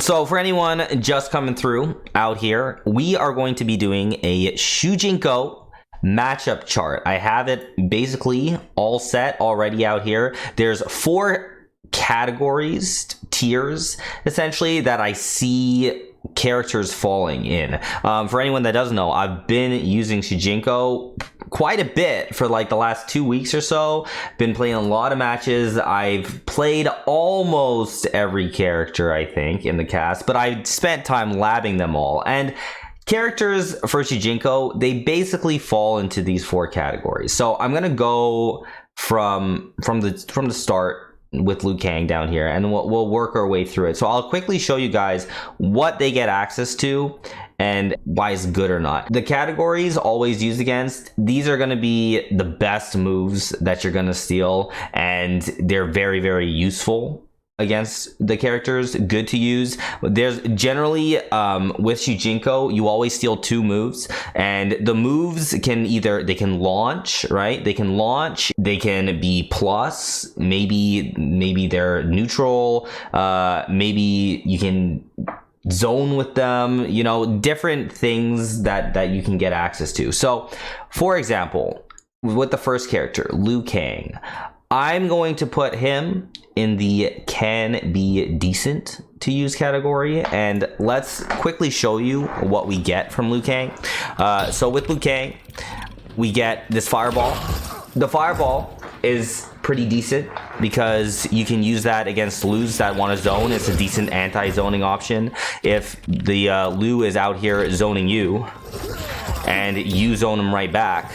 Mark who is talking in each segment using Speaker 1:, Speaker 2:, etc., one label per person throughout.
Speaker 1: So for anyone just coming through out here, we are going to be doing a Shujinko matchup chart. I have it basically all set already out here. There's 4 categories, tiers, essentially, that I see characters falling in. For anyone that doesn't know, I've been using Shujinko quite a bit for like the last 2 weeks or so. Been playing a lot of matches. I've played almost every character, I think, in the cast, but I spent time labbing them all. And characters for Shujinko, they basically fall into these 4 categories. So I'm gonna go from the start with Liu Kang down here, and we'll work our way through it. So I'll quickly show you guys what they get access to and why it's good or not. The categories always used against, these are going to be the best moves that you're going to steal, and they're very, very useful against the characters, good to use. There's generally with Shujinko, you always steal 2 moves, and the moves can they can launch, right? They can launch, they can be plus, maybe they're neutral, maybe you can zone with them, you know, different things that you can get access to. So for example, with the first character, Liu Kang, I'm going to put him in the can be decent to use category, and let's quickly show you what we get from Liu Kang. So with Liu Kang, we get this fireball. The fireball is pretty decent because you can use that against Lius that want to zone. It's a decent anti-zoning option. If the Liu is out here zoning you and you zone him right back,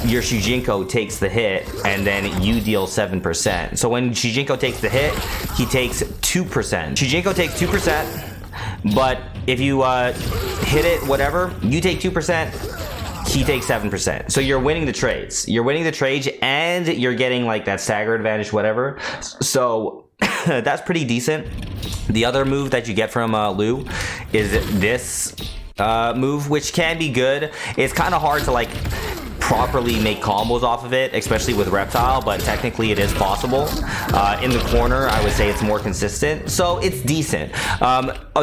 Speaker 1: your Shujinko takes the hit, and then you deal 7%. So when Shujinko takes the hit, he takes 2%. Shujinko takes 2%, but if you hit it, whatever, you take 2%, he takes 7%. So you're winning the trades. You're winning the trades, and you're getting like that stagger advantage, whatever. So that's pretty decent. The other move that you get from Liu is this move, which can be good. It's kind of hard to like properly make combos off of it, especially with Reptile, but technically it is possible. In the corner, I would say it's more consistent, so it's decent.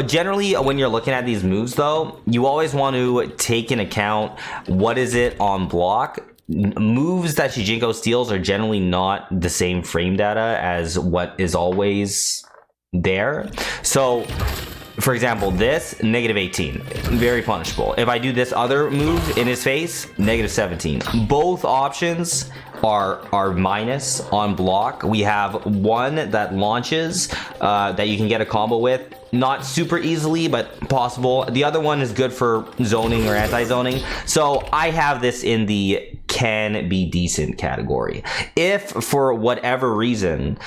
Speaker 1: Generally, when you're looking at these moves though, you always want to take in account what is it on block. Moves that Shujinko steals are generally not the same frame data as what is always there. So for example, this, -18, very punishable. If I do this other move in his face, -17. Both options are minus on block. We have one that launches that you can get a combo with, not super easily, but possible. The other one is good for zoning or anti-zoning. So I have this in the can be decent category. If for whatever reason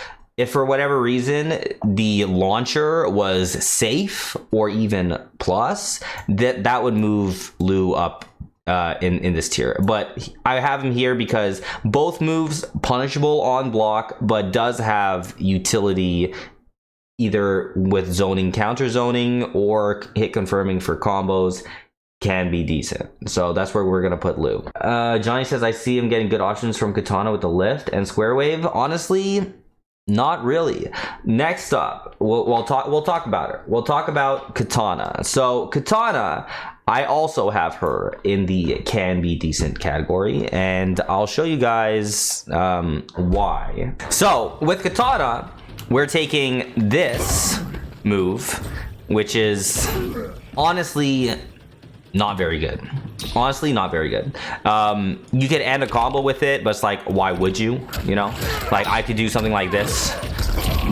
Speaker 1: the launcher was safe or even plus, that would move Liu up in this tier. But I have him here because both moves punishable on block, but does have utility either with zoning, counter zoning, or hit confirming for combos. Can be decent. So that's where we're gonna put Liu. Johnny says, I see him getting good options from Kitana with the lift and square wave. Honestly, not really. Next up, we'll talk about her. We'll talk about Kitana. So Kitana, I also have her in the can be decent category, and I'll show you guys why. So with Kitana, we're taking this move, which is honestly not very good. Honestly, not very good. You could end a combo with it, but it's like, why would you? You know, like I could do something like this,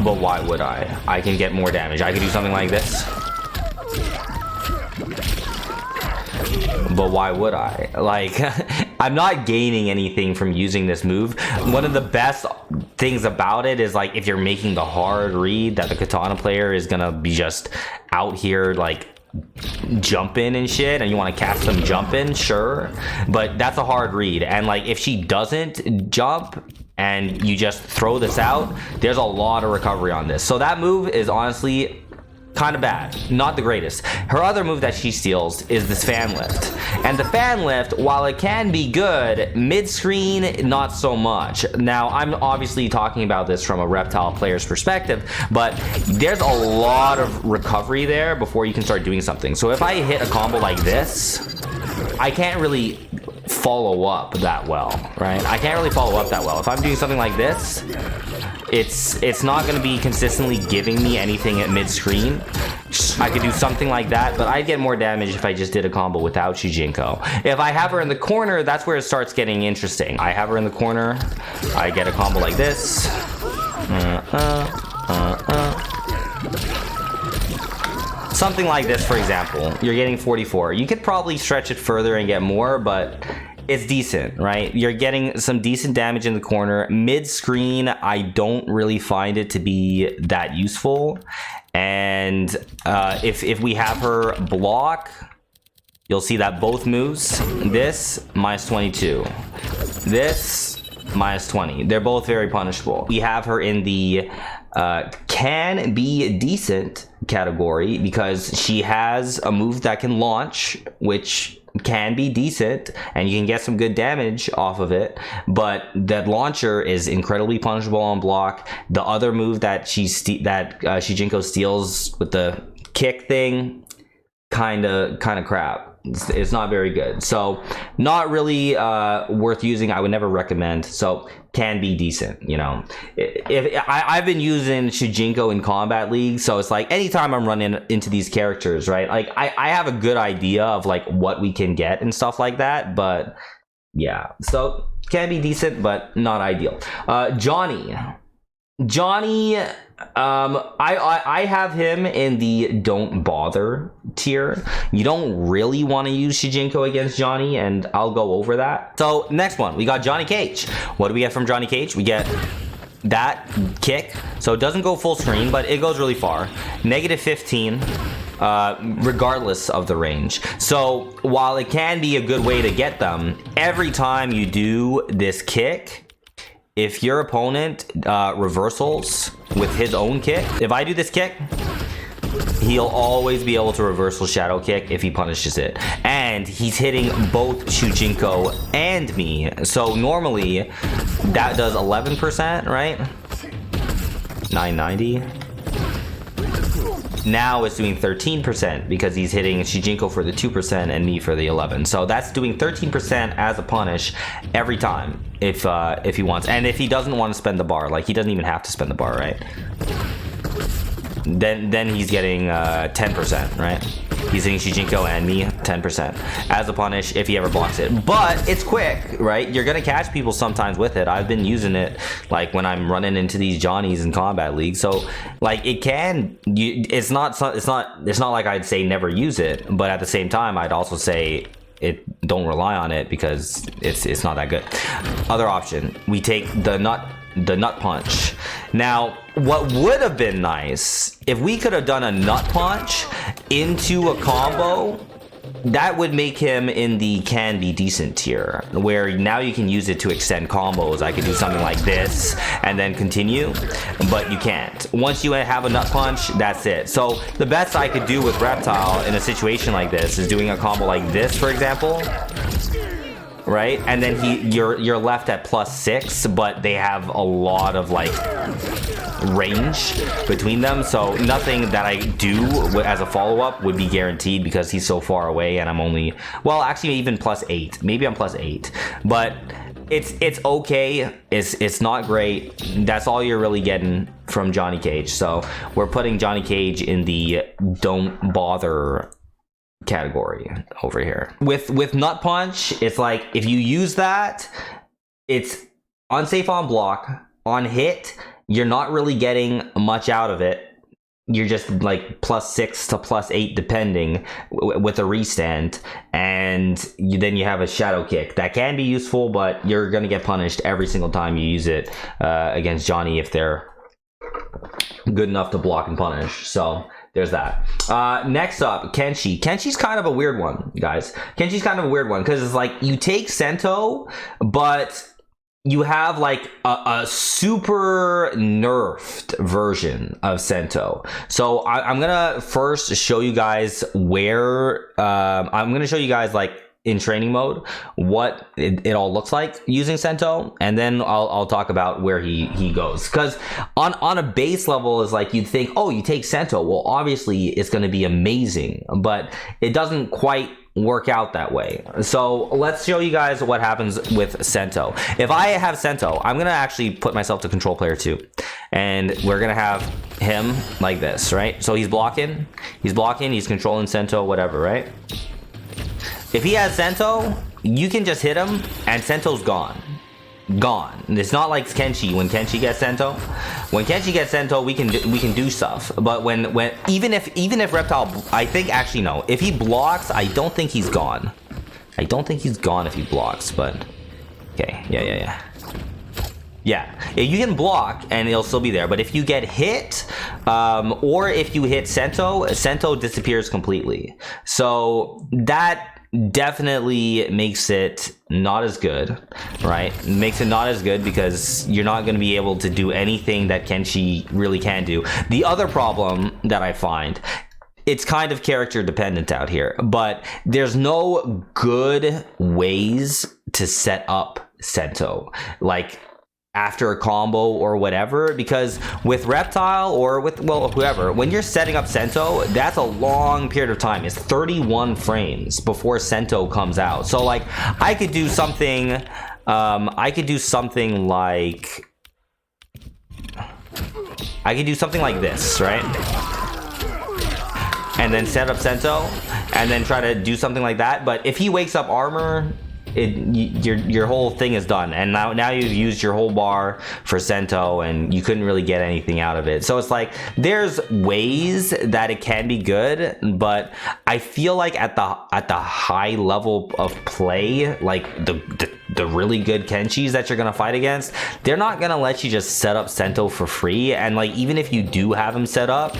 Speaker 1: but why would I? I can get more damage. I could do something like this, but why would I? Like, I'm not gaining anything from using this move. One of the best things about it is like if you're making the hard read that the Kitana player is gonna be just out here like jumping and shit, and you want to cast some jumping, sure, but that's a hard read. And like if she doesn't jump and you just throw this out, there's a lot of recovery on this. So that move is honestly kind of bad, not the greatest. Her other move that she steals is this fan lift, and the fan lift, while it can be good mid-screen, not so much. Now I'm obviously talking about this from a Reptile player's perspective, but there's a lot of recovery there before you can start doing something. So if I hit a combo like this, I can't really follow up that well, right? I can't really follow up that well. If I'm doing something like this, it's not going to be consistently giving me anything at mid-screen. I could do something like that, but I'd get more damage if I just did a combo without Shujinko. If I have her in the corner, that's where it starts getting interesting. I have her in the corner, I get a combo like this. Something like this, for example. You're getting 44. You could probably stretch it further and get more, but it's decent, right? You're getting some decent damage in the corner. Mid-screen, I don't really find it to be that useful. And if we have her block, you'll see that both moves, this, minus 22. This, minus 20. They're both very punishable. We have her in the can be decent category because she has a move that can launch, which can be decent, and you can get some good damage off of it, but that launcher is incredibly punishable on block. The other move that Shujinko steals with the kick thing, kind of crap. It's not very good, so not really worth using. I would never recommend. So can be decent, you know. I've been using Shujinko in Combat League, so it's like anytime I'm running into these characters, right, like I have a good idea of like what we can get and stuff like that, but yeah, so can be decent but not ideal. Johnny, I have him in the don't bother tier. You don't really want to use Shujinko against Johnny, and I'll go over that. So next one, we got Johnny Cage. What do we get from Johnny Cage? We get that kick, so it doesn't go full screen, but it goes really far. Negative 15 regardless of the range. So while it can be a good way to get them, every time you do this kick, if your opponent reversals with his own kick, if I do this kick, he'll always be able to reversal shadow kick if he punishes it. And he's hitting both Shujinko and me. So normally that does 11%, right? 990. Now it's doing 13% because he's hitting Shujinko for the 2% and me for the 11. So that's doing 13% as a punish every time if he wants. And if he doesn't want to spend the bar, like he doesn't even have to spend the bar, right? Then he's getting 10%, right? He's hitting Shujinko and me 10% as a punish if he ever blocks it. But it's quick, right? You're gonna catch people sometimes with it. I've been using it like when I'm running into these Johnnies in Combat League. So like it can, it's not like I'd say never use it, but at the same time I'd also say don't rely on it because it's not that good. Other option, we take the nut punch. Now, what would have been nice if we could have done a nut punch into a combo, that would make him in the can be decent tier, where now you can use it to extend combos. I could do something like this and then continue, but you can't. Once you have a nut punch, that's it. So the best I could do with Reptile in a situation like this is doing a combo like this, for example, right? And then you're left at +6, but they have a lot of like range between them, so nothing that I do as a follow-up would be guaranteed because he's so far away, and I'm only, well, actually even +8. Maybe I'm +8, but it's okay. It's not great. That's all you're really getting from Johnny Cage. So we're putting Johnny Cage in the don't bother category over here. With nut punch, it's like if you use that, it's unsafe on block. On hit, you're not really getting much out of it. You're just like +6 to +8 depending with a restand, and then you have a shadow kick that can be useful, but you're gonna get punished every single time you use it against Johnny if they're good enough to block and punish. So there's that. Next up, Kenshi. Kenshi's kind of a weird one, guys. Kenshi's kind of a weird one because it's like you take Sento, but you have like a super nerfed version of Sento. So I'm gonna first show you guys where I'm gonna show you guys like in training mode what it all looks like using Sento, and then I'll talk about where he goes, because on a base level is like you'd think, oh, you take Sento, well obviously it's going to be amazing, but it doesn't quite work out that way. So let's show you guys what happens with Sento. If I have Sento, I'm gonna actually put myself to control player 2, and we're gonna have him like this, right? So he's blocking, he's controlling Sento, whatever, right? If he has Sento, you can just hit him and Sento's gone. It's not like Kenshi. When Kenshi gets Sento, we can do stuff. But when even if Reptile, I think actually no, if he blocks, I don't think he's gone. I don't think he's gone if he blocks, but okay, yeah, you can block and it'll still be there, but if you get hit or if you hit Sento disappears completely. So that definitely makes it not as good, right? Makes it not as good because you're not going to be able to do anything that Kenshi really can do. The other problem that I find, it's kind of character dependent out here, but there's no good ways to set up Sento, like after a combo or whatever, because with Reptile or with, well, whoever, when you're setting up Sento, that's a long period of time. It's 31 frames before Sento comes out. So like I could do something like this, right? And then set up Sento and then try to do something like that. But if he wakes up armor, your whole thing is done, and now you've used your whole bar for Sento and you couldn't really get anything out of it. So it's like there's ways that it can be good, but I feel like at the high level of play, like the really good Kenshis that you're gonna fight against, they're not gonna let you just set up Sento for free. And like even if you do have him set up,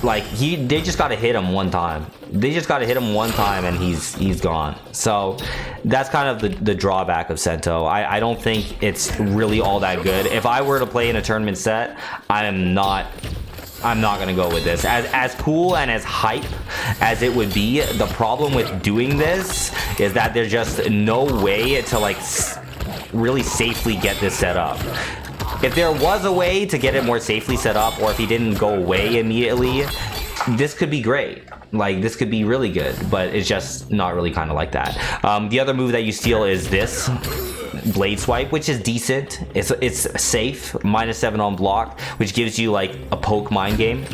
Speaker 1: like they just got to hit him one time. And he's gone. So that's kind of the drawback of Sento. I don't think it's really all that good. If I were to play in a tournament set, I'm not gonna go with this. As cool and as hype as it would be, the problem with doing this is that there's just no way to like really safely get this set up. If there was a way to get it more safely set up, or if he didn't go away immediately, this could be great. Like this could be really good, but it's just not really kind of like that. The other move that you steal is this blade swipe, which is decent. It's safe, -7 on block, which gives you like a poke mind game,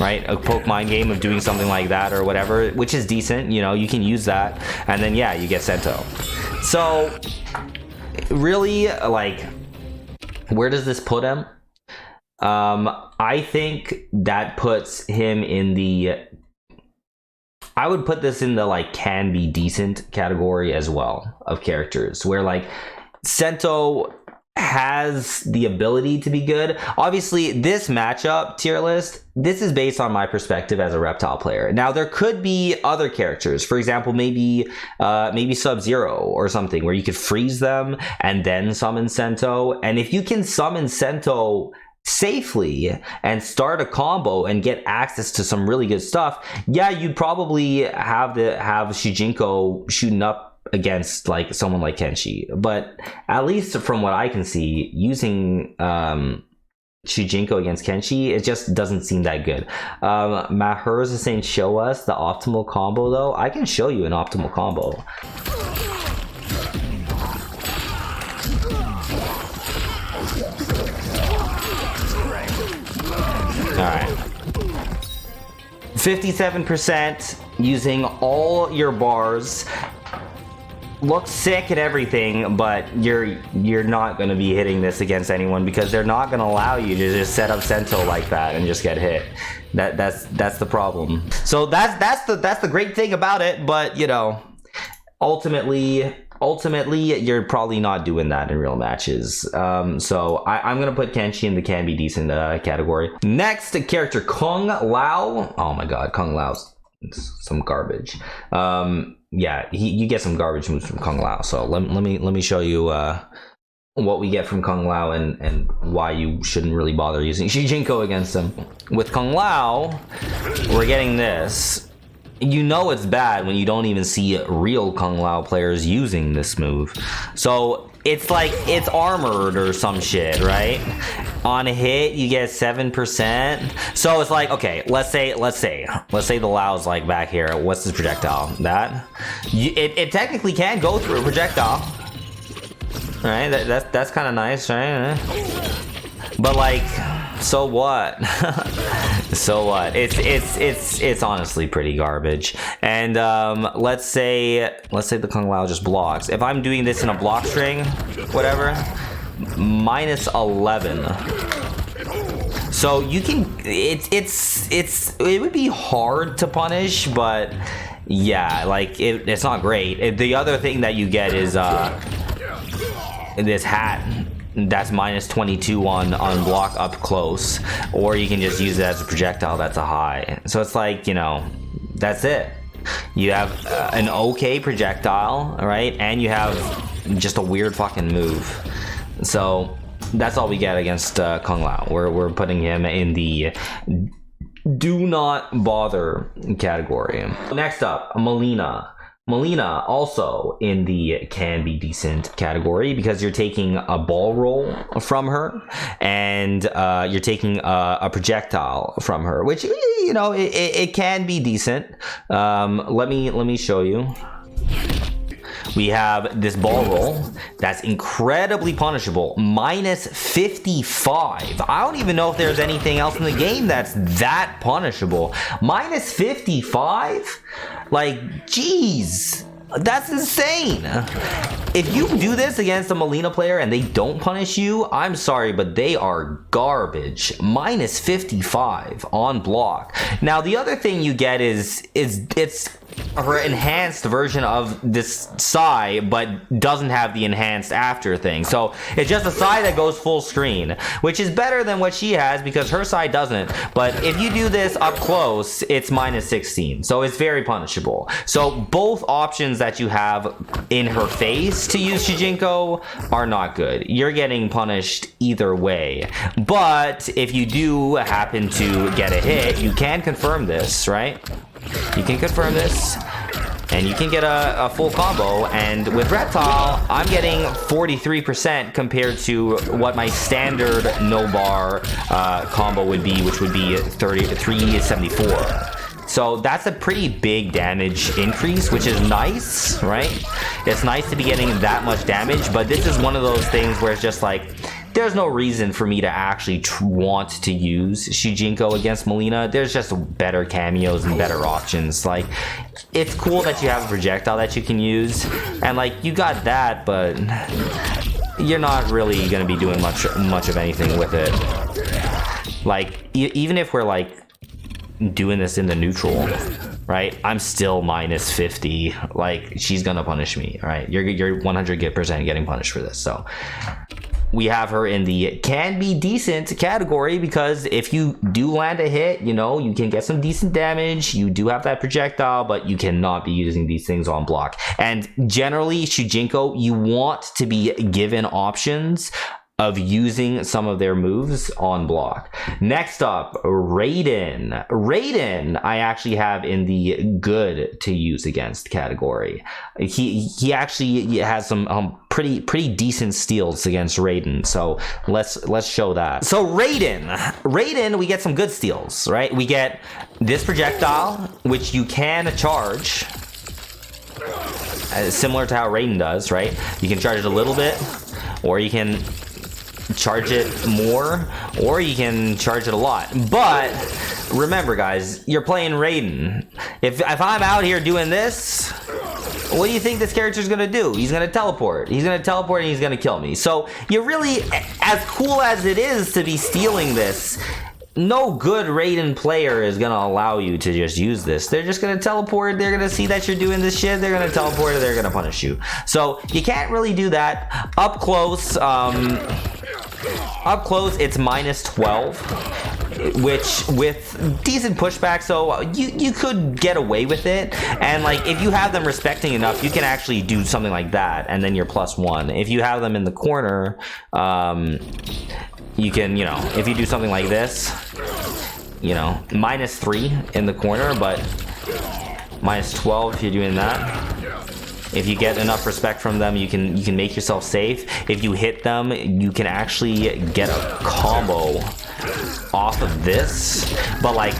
Speaker 1: right? A poke mind game of doing something like that or whatever, which is decent. You know, you can use that, and then yeah, you get Sento. So really, like, where does this put him? I think that puts him in the, I would put this in the like can be decent category as well of characters, where like Sento has the ability to be good. Obviously this matchup tier list, this is based on my perspective as a Reptile player. Now there could be other characters, for example, maybe Sub-Zero or something, where you could freeze them and then summon Sento. And if you can summon Sento safely and start a combo and get access to some really good stuff, yeah, you'd probably have Shujinko shooting up against like someone like Kenshi. But at least from what I can see, using Shujinko against Kenshi, it just doesn't seem that good. Mahers is saying show us the optimal combo though. I can show you an optimal combo. Alright, 57% using all your bars. Looks sick and everything, but you're not going to be hitting this against anyone, because they're not going to allow you to just set up Sento like that and just get hit. That's the problem. So that's the great thing about it, but you know, ultimately you're probably not doing that in real matches. So I'm gonna put Kenshi in the can be decent category. Next character, Kung Lao. Oh my god, Kung Lao's some garbage. Yeah, you get some garbage moves from Kung Lao. So let me show you what we get from Kung Lao and why you shouldn't really bother using Shujinko against him. With Kung Lao, we're getting this. You know it's bad when you don't even see real Kung Lao players using this move. So it's like it's armored or some shit, right? On a hit, you get 7%. So it's like, okay, let's say the Lao's like back here. What's this projectile? That it technically can go through a projectile. All right, that's kind of nice, right? But like, so what? So what? It's honestly pretty garbage. And let's say the Kung Lao just blocks. If I'm doing this in a block string, whatever, minus 11. So you can, it would be hard to punish, but yeah, like it's not great. The other thing that you get is this hat that's minus 22 on block up close, or you can just use it as a projectile that's a high. So it's like, you know, that's it. You have an okay projectile, right? And you have just a weird fucking move. So that's all we get against Kung Lao. We're putting him in the do not bother category. Next up, Mileena. Mileena also in the can be decent category because you're taking a ball roll from her and you're taking a projectile from her, which, you know, it can be decent. Let me show you. We have this ball roll that's incredibly punishable, minus 55. I don't even know if there's anything else in the game that's that punishable. Minus 55? Like, geez, that's insane. If you do this against a Mileena player and they don't punish you, I'm sorry, but they are garbage. Minus 55 on block. Now, the other thing you get is it's her enhanced version of this Sai, but doesn't have the enhanced after thing. So it's just a Sai that goes full screen, which is better than what she has because her Sai doesn't. But if you do this up close, it's minus 16. So it's very punishable. So both options that you have in her face to use Shujinko are not good. You're getting punished either way. But if you do happen to get a hit, you can confirm this, right? You can confirm this, and you can get a full combo. And with Reptile, I'm getting 43% compared to what my standard no bar combo would be, which would be 374. So that's a pretty big damage increase, which is nice, right? It's nice to be getting that much damage, but this is one of those things where it's just like, there's no reason for me to actually want to use Shujinko against Mileena. There's just better cameos and better options. Like, it's cool that you have a projectile that you can use, and like, you got that, but you're not really gonna be doing much of anything with it. Like, even if we're like doing this in the neutral, right, I'm still minus 50. Like, she's gonna punish me, right? You're 100% getting punished for this. So we have her in the can be decent category because if you do land a hit, you know, you can get some decent damage. You do have that projectile, but you cannot be using these things on block. And generally, Shujinko, you want to be given options of using some of their moves on block. Next up, Raiden. Raiden, I actually have in the good to use against category. He actually has some pretty decent steals against Raiden. So let's show that. So Raiden, we get some good steals, right? We get this projectile, which you can charge, similar to how Raiden does, right? You can charge it a little bit, or you can charge it more, or you can charge it a lot. But remember, guys, you're playing Raiden. If I'm out here doing this, what do you think this character's gonna do? He's gonna teleport. He's gonna teleport and he's gonna kill me. So you really, as cool as it is to be stealing this, no good Raiden player is gonna allow you to just use this. They're just gonna teleport. They're gonna see that you're doing this shit. They're gonna teleport and they're gonna punish you. So you can't really do that. Up close, it's minus 12. which with decent pushback, so you could get away with it. And like if you have them respecting enough, you can actually do something like that, and then you're +1. If you have them in the corner, you can, you know, if you do something like this, you know, -3 in the corner, but -12 if you're doing that. If you get enough respect from them, you can make yourself safe. If you hit them, you can actually get a combo off of this, but like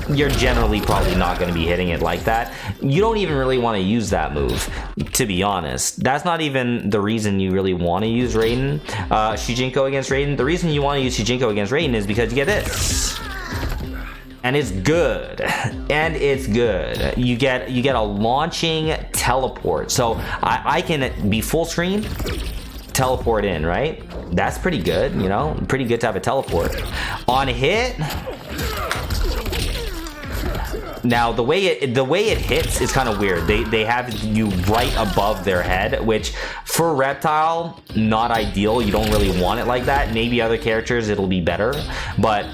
Speaker 1: you're generally probably not going to be hitting it like that. You don't even really want to use that move, to be honest. That's not even the reason you really want to use Raiden, Shujinko against Raiden. The reason you want to use Shujinko against Raiden is because you get this. And it's good, and it's good. You get a launching teleport. So I can be full screen, teleport in, right? That's pretty good, you know? Pretty good to have a teleport. On hit, now the way it hits is kind of weird. They have you right above their head, which for Reptile, not ideal. You don't really want it like that. Maybe other characters it'll be better, but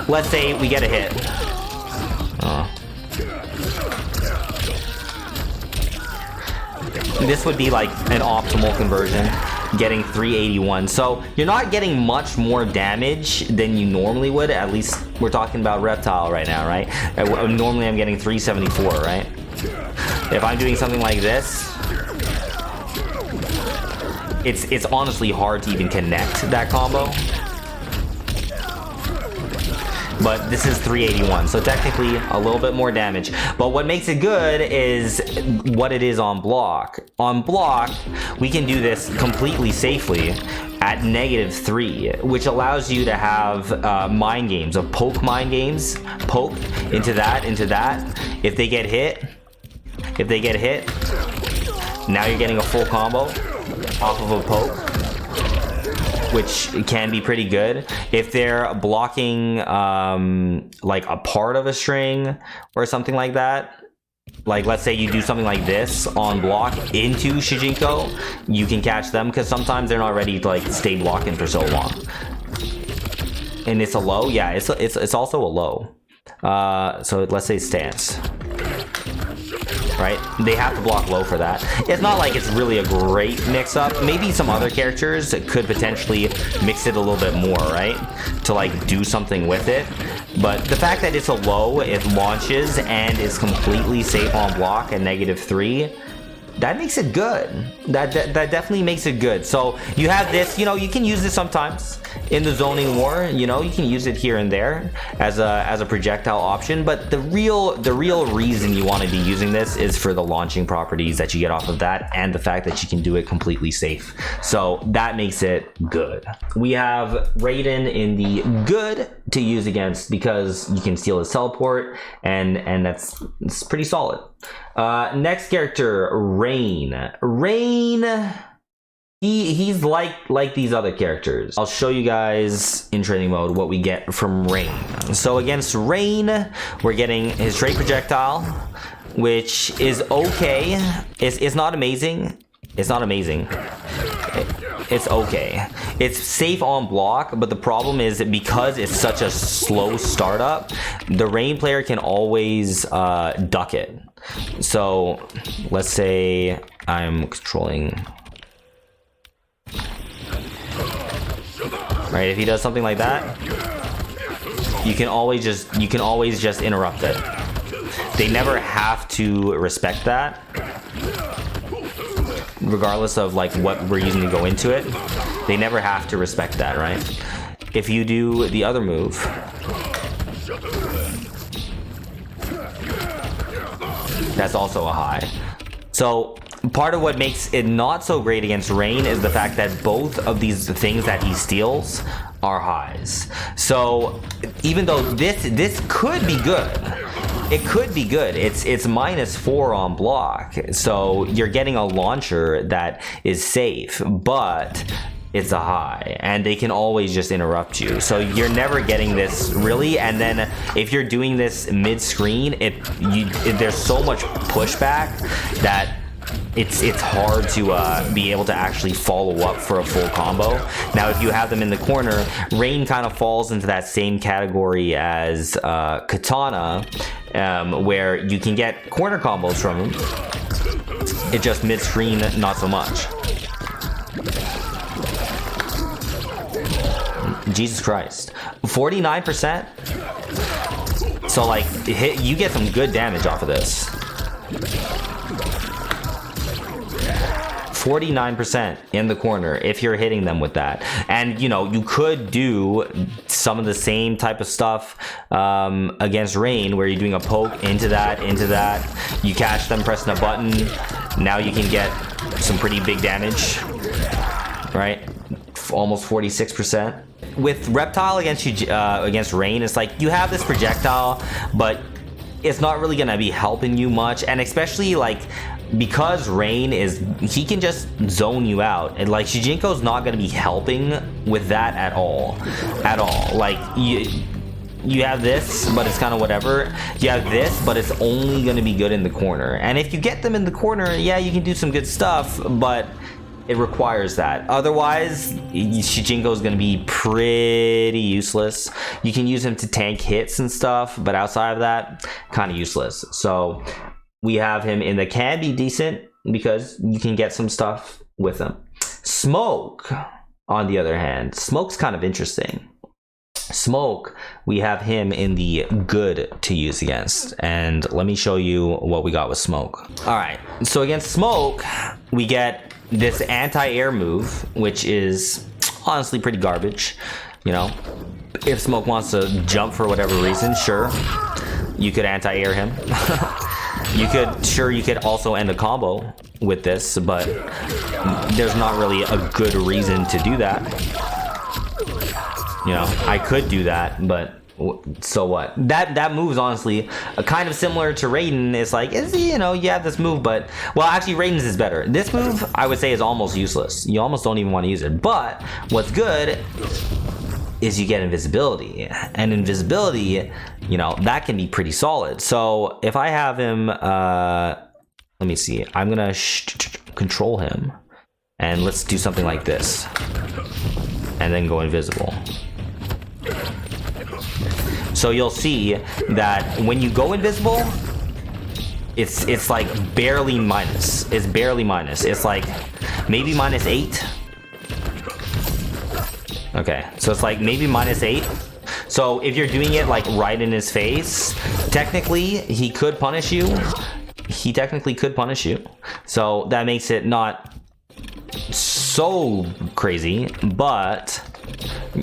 Speaker 1: let's say we get a hit. This would be like an optimal conversion, getting 381. So you're not getting much more damage than you normally would. At least we're talking about Reptile right now, right? Normally I'm getting 374, right? If I'm doing something like this, it's honestly hard to even connect that combo. But this is 381, so technically a little bit more damage. But what makes it good is what it is on block. On block, we can do this completely safely at -3, which allows you to have mind games, of poke mind games. Poke into that, into that. If they get hit, now you're getting a full combo off of a poke, which can be pretty good. If they're blocking like a part of a string or something like that, like let's say you do something like this on block into Shujinko, you can catch them because sometimes they're not ready to like stay blocking for so long. And it's a low, yeah, it's also a low. So let's say stance. Right? They have to block low for that. It's not like it's really a great mix-up. Maybe some other characters could potentially mix it a little bit more, right? To like do something with it. But the fact that it's a low, it launches, and is completely safe on block at -3, that makes it good. That definitely makes it good. So you have this, you know, you can use this sometimes in the zoning war, you know, you can use it here and there as a projectile option, but the real reason you want to be using this is for the launching properties that you get off of that, and the fact that you can do it completely safe. So that makes it good. We have Raiden in the good to use against because you can steal his teleport, and it's pretty solid. Next character, Rain. He's like these other characters. I'll show you guys in training mode what we get from Rain. So against Rain, we're getting his straight projectile, which is okay. It's not amazing. It's not amazing. It's okay. It's safe on block, but the problem is that because it's such a slow startup, the Rain player can always duck it. So let's say I'm controlling. Right, if he does something like that, you can always just interrupt it. They never have to respect that, regardless of like what we're using to go into it. They never have to respect that, right? If you do the other move, that's also a high. So part of what makes it not so great against Rain is the fact that both of these things that he steals are highs. So even though this could be good, it could be good. It's -4 on block, so you're getting a launcher that is safe, but it's a high, and they can always just interrupt you. So you're never getting this really. And then if you're doing this mid-screen, there's so much pushback that it's hard to be able to actually follow up for a full combo. Now, if you have them in the corner, Rain kind of falls into that same category as Kitana, where you can get corner combos from him. It just mid-screen, not so much. Jesus Christ. 49%? So, like, you get some good damage off of this. 49% in the corner if you're hitting them with that. And you know, you could do some of the same type of stuff against Rain, where you're doing a poke into that. You catch them pressing a button. Now you can get some pretty big damage, right? Almost 46%. With Reptile against Rain, it's like you have this projectile, but it's not really gonna be helping you much. And especially like, because Rain he can just zone you out, and like Shujinko's not gonna be helping with that at all. Like you have this, but it's kind of whatever. You have this, but it's only gonna be good in the corner. And if you get them in the corner, yeah, you can do some good stuff, but it requires that. Otherwise, Shujinko is going to be pretty useless. You can use him to tank hits and stuff, but outside of that, kind of useless. So we have him in the can be decent because you can get some stuff with him. Smoke, on the other hand, Smoke's kind of interesting. Smoke, we have him in the good to use against, and let me show you what we got with Smoke. All right, so against Smoke, we get this anti-air move, which is honestly pretty garbage. You know, if Smoke wants to jump for whatever reason, sure, you could anti-air him. You could also end a combo with this, but there's not really a good reason to do that. You know, I could do that, but so what? That move's honestly kind of similar to Raiden. It's like, you know, you have this move, but well, actually Raiden's is better. This move I would say is almost useless. You almost don't even want to use it. But what's good is you get invisibility, and invisibility, you know, that can be pretty solid. So if I have him, let me see, I'm gonna control him, and let's do something like this, and then go invisible. So you'll see that when you go invisible, it's like barely minus. It's barely minus. It's like maybe -8. Okay, so it's like maybe -8. So if you're doing it like right in his face, technically he could punish you. He technically could punish you. So that makes it not so crazy, but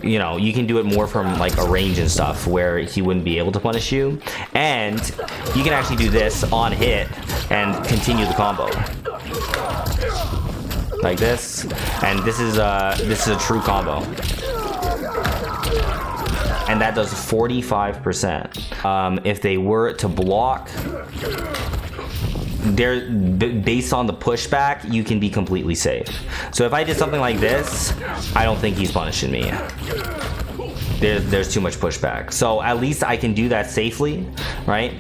Speaker 1: you know, you can do it more from like a range and stuff where he wouldn't be able to punish you, and you can actually do this on hit and continue the combo like this, and this is a true combo, and that does 45%. If they were to block, based on the pushback, you can be completely safe. So if I did something like this, I don't think he's punishing me. There's too much pushback. So at least I can do that safely, right?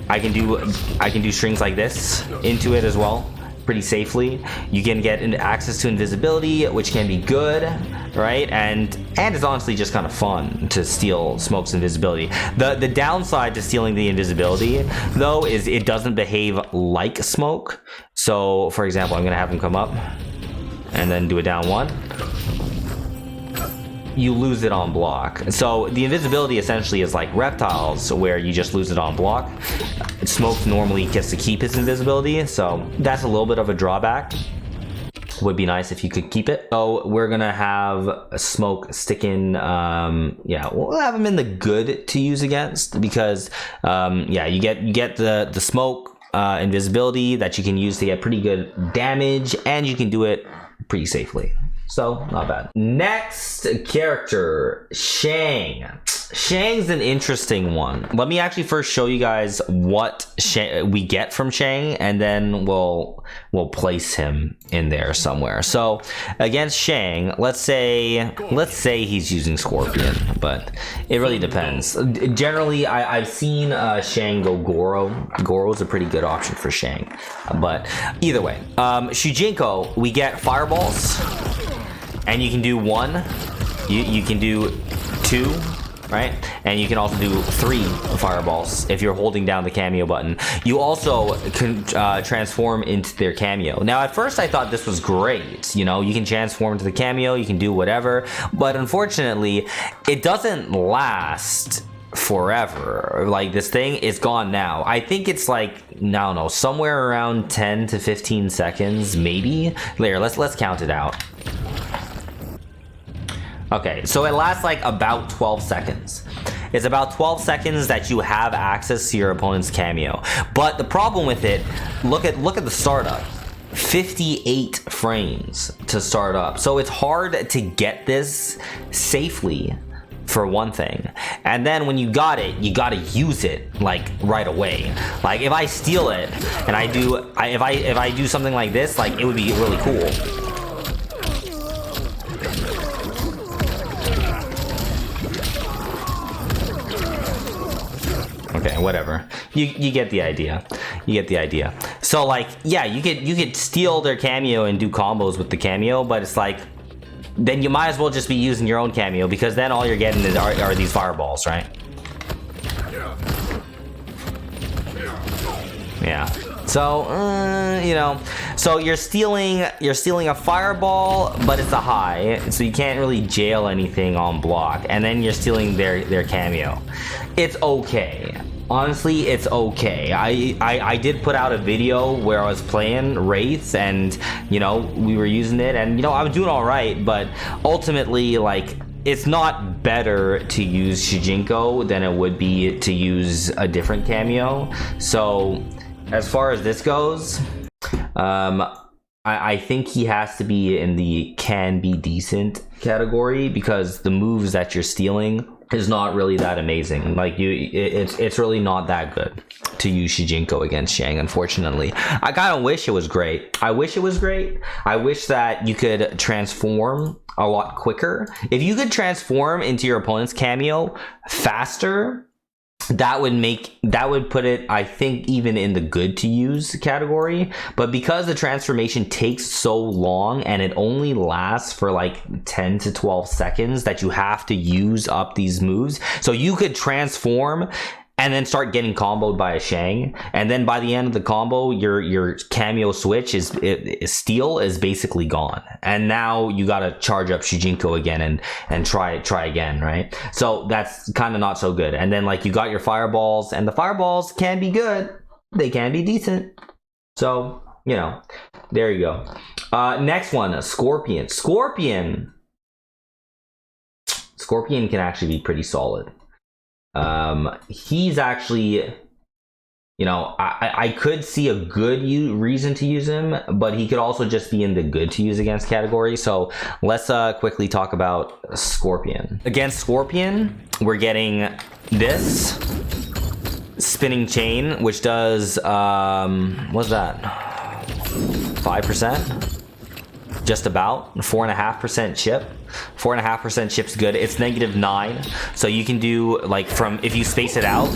Speaker 1: I can do strings like this into it as well, pretty safely. You can get access to invisibility, which can be good, right? And it's honestly just kind of fun to steal Smoke's invisibility. The downside to stealing the invisibility, though, is it doesn't behave like Smoke. So for example, I'm gonna have him come up and then do a down one. You lose it on block. So the invisibility essentially is like Reptiles, where you just lose it on block. Smoke normally gets to keep his invisibility, so that's a little bit of a drawback. Would be nice if you could keep it. So we're gonna have Smoke stick in, yeah, we'll have him in the good to use against, because yeah, you get the Smoke invisibility that you can use to get pretty good damage, and you can do it pretty safely. So not bad. Next character, Shang. Shang's an interesting one. Let me actually first show you guys what we get from Shang, and then we'll place him in there somewhere. So against Shang, let's say he's using Scorpion, but it really depends. Generally, I've seen Shang go Goro. Goro's a pretty good option for Shang, but either way, Shujinko, we get fireballs, and you can do 1. You can do 2, right? And you can also do 3 fireballs if you're holding down the cameo button. You also can transform into their cameo. Now, at first I thought this was great. You know, you can transform into the cameo, you can do whatever, but unfortunately, it doesn't last forever. Like, this thing is gone now. I think it's like, I don't know, somewhere around 10 to 15 seconds, maybe. There, let's count it out. Okay, so it lasts like about 12 seconds. It's about 12 seconds that you have access to your opponent's cameo. But the problem with it, look at the startup. 58 frames to start up. So it's hard to get this safely, for one thing. And then when you got it, you gotta use it like right away. Like, if I steal it and if I do something like this, like, it would be really cool. Okay, whatever. You get the idea. You get the idea. So, like, yeah, you could steal their cameo and do combos with the cameo, but it's like, then you might as well just be using your own cameo, because then all you're getting are these fireballs, right? Yeah. So, you know, so you're stealing a fireball, but it's a high, so you can't really jail anything on block, and then you're stealing their cameo. It's okay. Honestly, it's okay. I did put out a video where I was playing Wraith, and, you know, we were using it, and, you know, I was doing all right, but ultimately, like, it's not better to use Shujinko than it would be to use a different cameo. So, as far as this goes, I think he has to be in the can be decent category, because the moves that you're stealing is not really that amazing. Like, it's really not that good to use Shujinko against Shang, unfortunately. I kind of wish it was great. I wish it was great. I wish that you could transform a lot quicker. If you could transform into your opponent's cameo faster, that would put it, I think, even in the good to use category. But because the transformation takes so long and it only lasts for like 10 to 12 seconds, that you have to use up these moves. So you could transform and then start getting comboed by a Shang, and then by the end of the combo, your cameo switch steal is basically gone, and now you gotta charge up Shujinko again and try again, right? So that's kind of not so good. And then, like, you got your fireballs, and the fireballs can be good, they can be decent. So, you know, there you go. Next one, Scorpion. Scorpion can actually be pretty solid. He's actually, you know, I could see a good reason to use him, but he could also just be in the good to use against category. So let's ckly talk about Scorpion. Against Scorpion, we're getting this spinning chain, which does what's that, 5%, just about 4.5% chip. 4.5% chip's good. It's -9, so you can do, like, from, if you space it out,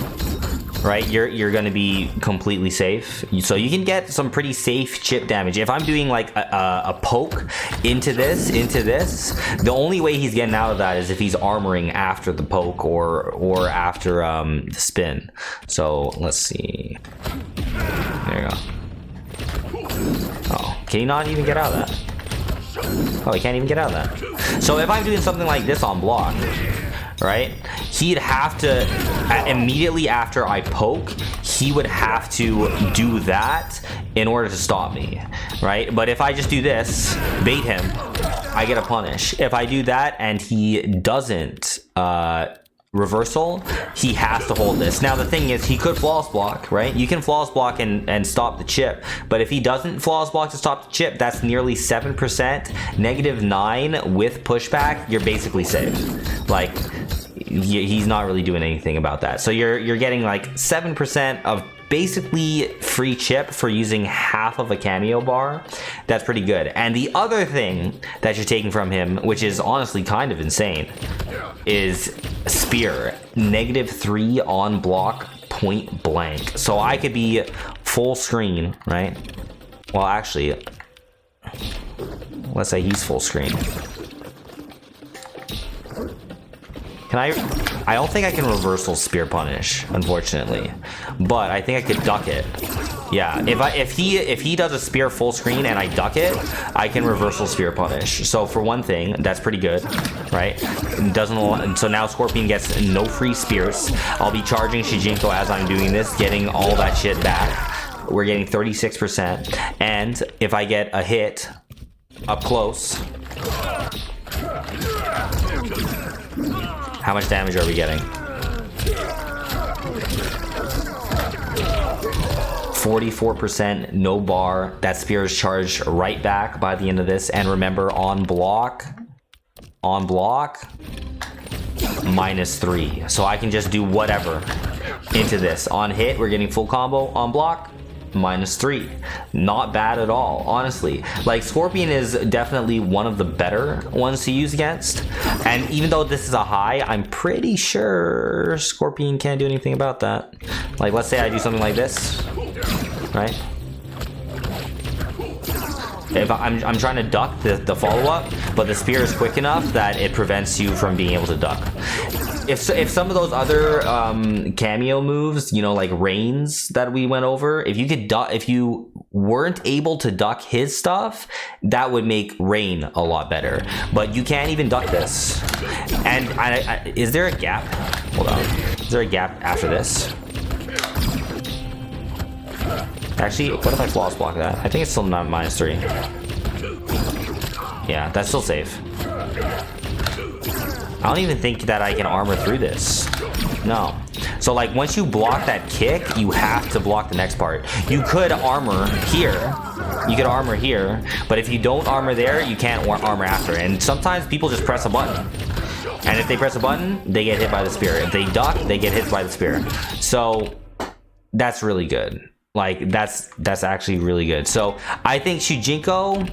Speaker 1: right, you're gonna be completely safe. So you can get some pretty safe chip damage. If I'm doing like a poke into this, the only way he's getting out of that is if he's armoring after the poke or after the spin. So let's see. There you go. Oh, can he not even get out of that? Oh, he can't even get out of that. So if I'm doing something like this on block, right, he'd have to, immediately after I poke, he would have to do that in order to stop me, right? But if I just do this, bait him, I get a punish. If I do that and he doesn't reversal, he has to hold this. Now the thing is, he could flawless block, right? You can flawless block and stop the chip, but if he doesn't flawless block to stop the chip, that's nearly 7%, -9 with pushback, you're basically safe. Like, he's not really doing anything about that. So you're getting like 7% of basically free chip for using half of a cameo bar. That's pretty good. And the other thing that you're taking from him, which is honestly kind of insane, is spear. -3 on block, point blank. So I could be full screen, right? Well, actually, let's say he's full screen. Can I don't think I can reversal spear punish, unfortunately, but I think I could duck it. Yeah, if he does a spear full screen and I duck it, I can reversal spear punish. So for one thing, that's pretty good, right? So now Scorpion gets no free spears. I'll be charging Shujinko as I'm doing this, getting all that shit back. We're getting 36%, and if I get a hit up close, how much damage are we getting? 44%, no bar. That spear is charged right back by the end of this. And remember, on block, -3. So I can just do whatever into this. On hit, we're getting full combo. On block, -3. Not bad at all, honestly. Like, Scorpion is definitely one of the better ones to use against, and even though this is a high, I'm pretty sure Scorpion can't do anything about that. Like, let's say I do something like this, right? If I'm trying to duck the follow-up, but the spear is quick enough that it prevents you from being able to duck. If some of those other cameo moves, you know, like Rain's that we went over, if you could duck, if you weren't able to duck his stuff, that would make Rain a lot better. But you can't even duck this. And is there a gap? Hold on. Is there a gap after this? Actually, what if I flawless block that? I think it's still not -3. Yeah, that's still safe. I don't even think that I can armor through this. No. So like, once you block that kick, you have to block the next part. You could armor here. You could armor here, but if you don't armor there, you can't armor after. And sometimes people just press a button. And if they press a button, they get hit by the spear. If they duck, they get hit by the spear. So that's really good. Like, that's actually really good. So I think Shujinko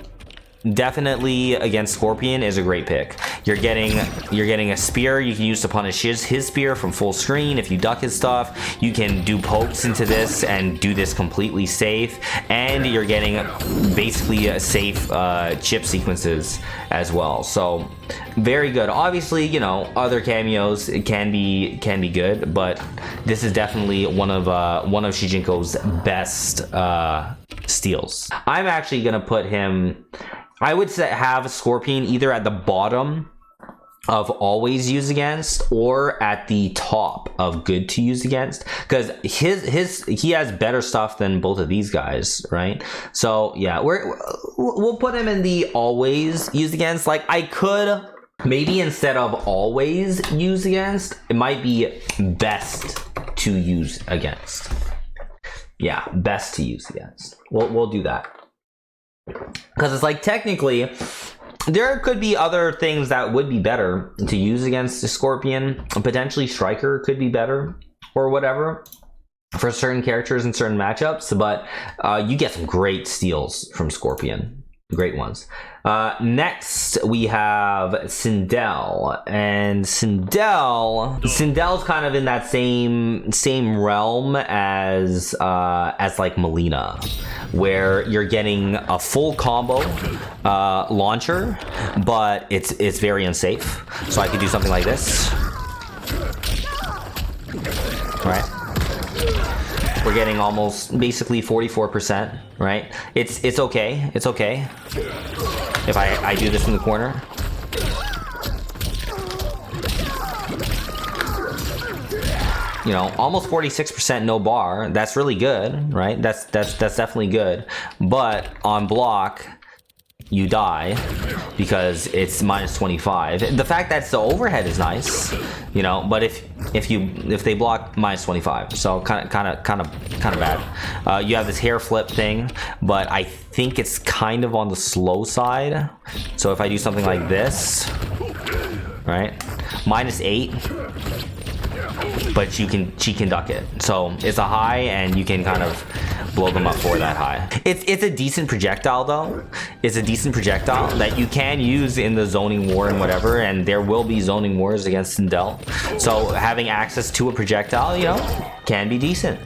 Speaker 1: definitely against Scorpion is a great pick. You're getting a spear you can use to punish his spear from full screen. If you duck his stuff, you can do pokes into this and do this completely safe, and you're getting basically a safe chip sequences as well. So very good. Obviously, you know, other cameos can be good, but this is definitely one of Shujinko's best steals. I'm actually gonna put him, I would say, have Scorpion either at the bottom of always use against or at the top of good to use against, because he has better stuff than both of these guys, right? So yeah, we'll put him in the always use against. Like, I could maybe, instead of always use against, it might be best to use against. Yeah, best to use against. We'll do that. Because it's like, technically, there could be other things that would be better to use against the Scorpion. Potentially Striker could be better or whatever for certain characters in certain matchups, but you get some great steals from Scorpion. Great ones. Next we have Sindel, and Sindel's kind of in that same realm as like Mileena, where you're getting a full combo launcher, but it's very unsafe. So I could do something like this, right? We're getting almost basically 44%, right? It's okay. It's okay. If I do this in the corner. You know, almost 46% no bar. That's really good, right? That's definitely good. But on block, you die because it's -25. The fact that the overhead is nice, you know, but if they block -25, so kind of bad. You have this hair flip thing, but I think it's kind of on the slow side. So if I do something like this, right? -8, but she can duck it. So it's a high, and you can kind of blow them up for that high. It's a decent projectile though. It's a decent projectile that you can use in the zoning war and whatever, and there will be zoning wars against Sindel. So having access to a projectile, you know, can be decent.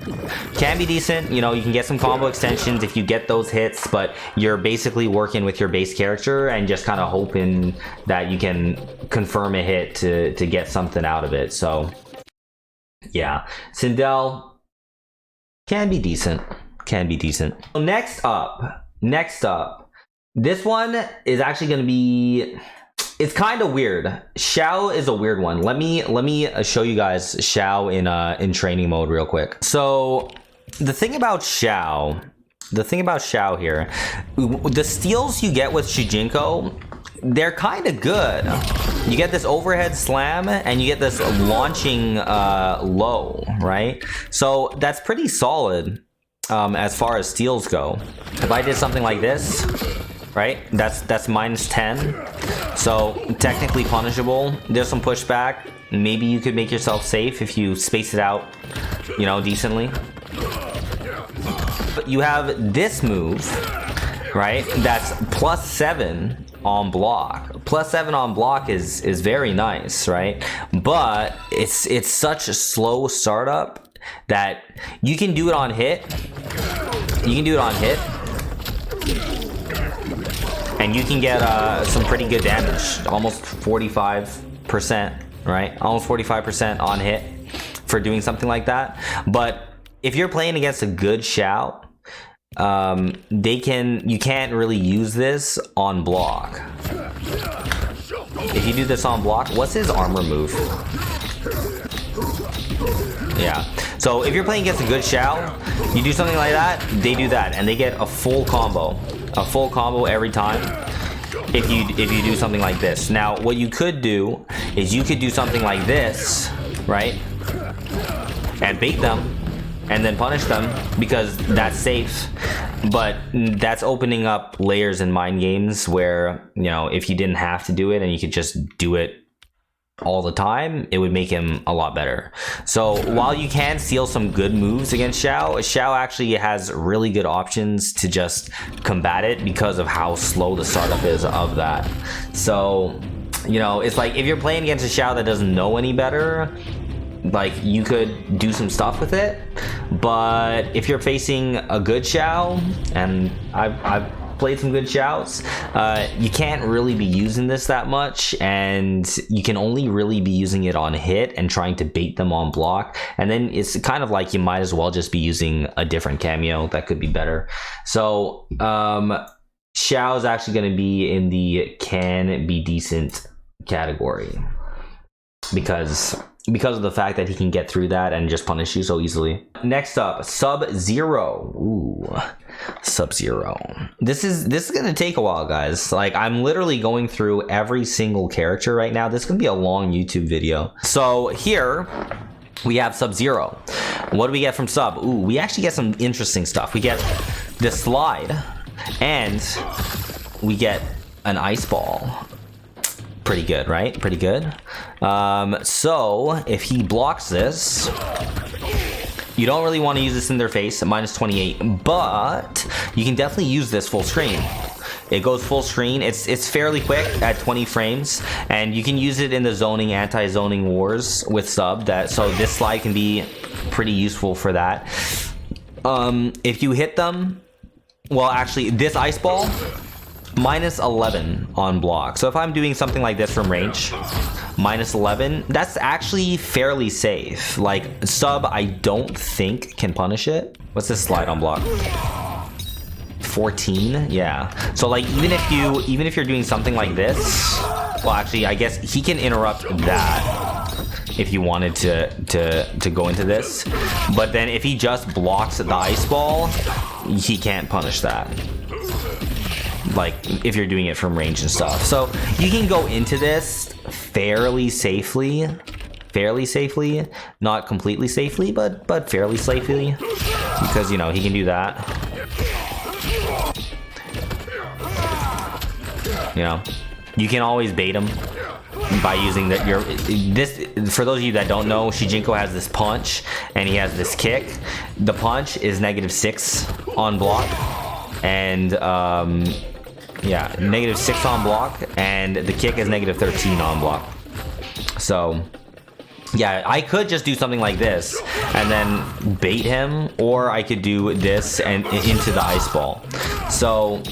Speaker 1: Can be decent. You know, you can get some combo extensions if you get those hits, but you're basically working with your base character and just kind of hoping that you can confirm a hit to get something out of it. So yeah, Sindel can be decent. Can be decent. So next up, this one is actually going to be, it's kind of weird. Shao is a weird one. Let me show you guys Shao in training mode real quick. So the thing about Shao here, the steals you get with Shujinko, they're kind of good. You get this overhead slam and you get this launching low, right? So that's pretty solid. As far as steals go. If I did something like this, right, that's -10, so technically punishable. There's some pushback. Maybe you could make yourself safe if you space it out, you know, decently. But you have this move, right, that's +7 on block. +7 on block is very nice, right? But it's such a slow startup that you can do it on hit. You can do it on hit, and you can get some pretty good damage, almost 45%, right? Almost 45% on hit for doing something like that. But if you're playing against a good Shao, you can't really use this on block. If you do this on block, what's his armor move? Yeah. So if you're playing against a good Shao, you do something like that, they do that, and they get a full combo every time. If you do something like this. Now, what you could do is you could do something like this, right, and bait them, and then punish them because that's safe. But that's opening up layers in mind games where, you know, if you didn't have to do it and you could just do it all the time, it would make him a lot better. So while you can steal some good moves against Shao, Shao actually has really good options to just combat it because of how slow the startup is of that. So, you know, it's like if you're playing against a Shao that doesn't know any better, like you could do some stuff with it. But if you're facing a good Shao, and I've played some good Shaos, you can't really be using this that much, and you can only really be using it on hit and trying to bait them on block, and then it's kind of like you might as well just be using a different cameo that could be better. So Shao is actually going to be in the can be decent category because of the fact that he can get through that and just punish you so easily. Next up, Sub-Zero. Ooh, Sub-Zero. This is gonna take a while, guys. Like, I'm literally going through every single character right now. This is gonna be a long YouTube video. So here we have Sub-Zero. What do we get from Sub? Ooh, we actually get some interesting stuff. We get the slide, and we get an ice ball. Pretty good, right? Pretty good. So if he blocks this, you don't really want to use this in their face at -28, but you can definitely use this full screen. It goes full screen. It's fairly quick at 20 frames, and you can use it in the zoning, anti-zoning wars with Sub. So this slide can be pretty useful for that. If you hit them, well, actually, this ice ball, -11 on block. So if I'm doing something like this from range, -11, that's actually fairly safe. Like, Sub, I don't think can punish it. What's this slide on block? 14? Yeah. So like, even if you're doing something like this, well, actually, I guess he can interrupt that if you wanted to go into this. But then if he just blocks the ice ball, he can't punish that. Like, if you're doing it from range and stuff. So you can go into this fairly safely, not completely safely, but fairly safely, because, you know, he can do that. You know, you can always bait him. by using this. For those of you that don't know, Shujinko has this punch and he has this kick. The punch is -6 on block, and yeah, -6 on block, and the kick is -13 on block. So yeah, I could just do something like this and then bait him, or I could do this and into the ice ball. So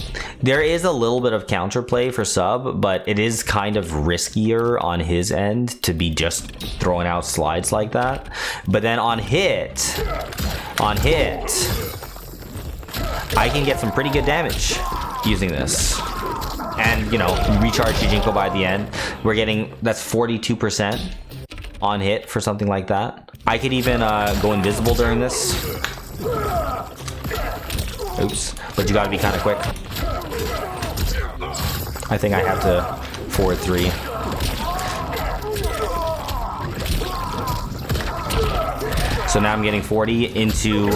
Speaker 1: there is a little bit of counterplay for sub, but it is kind of riskier on his end to be just throwing out slides like that. But then on hit, I can get some pretty good damage using this. And, you know, recharge Shujinko by the end. We're getting, that's 42% on hit for something like that. I could even go invisible during this. Oops, but you gotta be kind of quick. I think I have to forward 3. So now I'm getting 40 into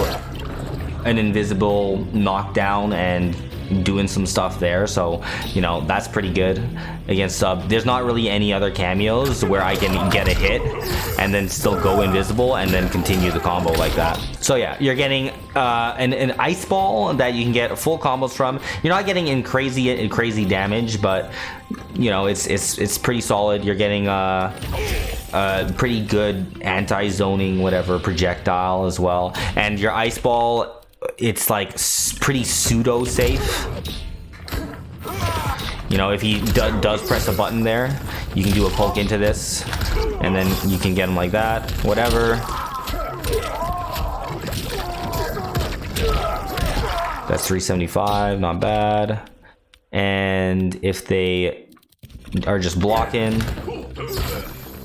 Speaker 1: an invisible knockdown and doing some stuff there. So, you know, that's pretty good against sub. There's not really any other cameos where I can get a hit and then still go invisible and then continue the combo like that. So yeah, you're getting an ice ball that you can get full combos from. You're not getting in crazy damage, but you know, it's pretty solid. You're getting pretty good anti-zoning whatever projectile as well, and your ice ball, it's like pretty pseudo safe. You know, if he does press a button there, you can do a poke into this and then you can get him like that, whatever. That's 375, not bad. And if they are just blocking,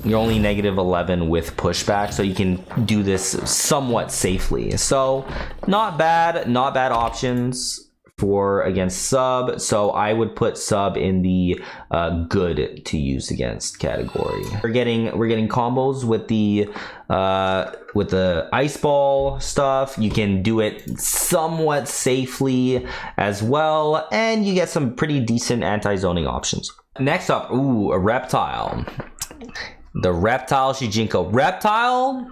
Speaker 1: you're only -11 with pushback, so you can do this somewhat safely. So not bad options for against sub. So I would put sub in the good to use against category. We're getting combos with the ice ball stuff. You can do it somewhat safely as well, and you get some pretty decent anti-zoning options. Next up, ooh, a Reptile. The Reptile Shujinko. Reptile,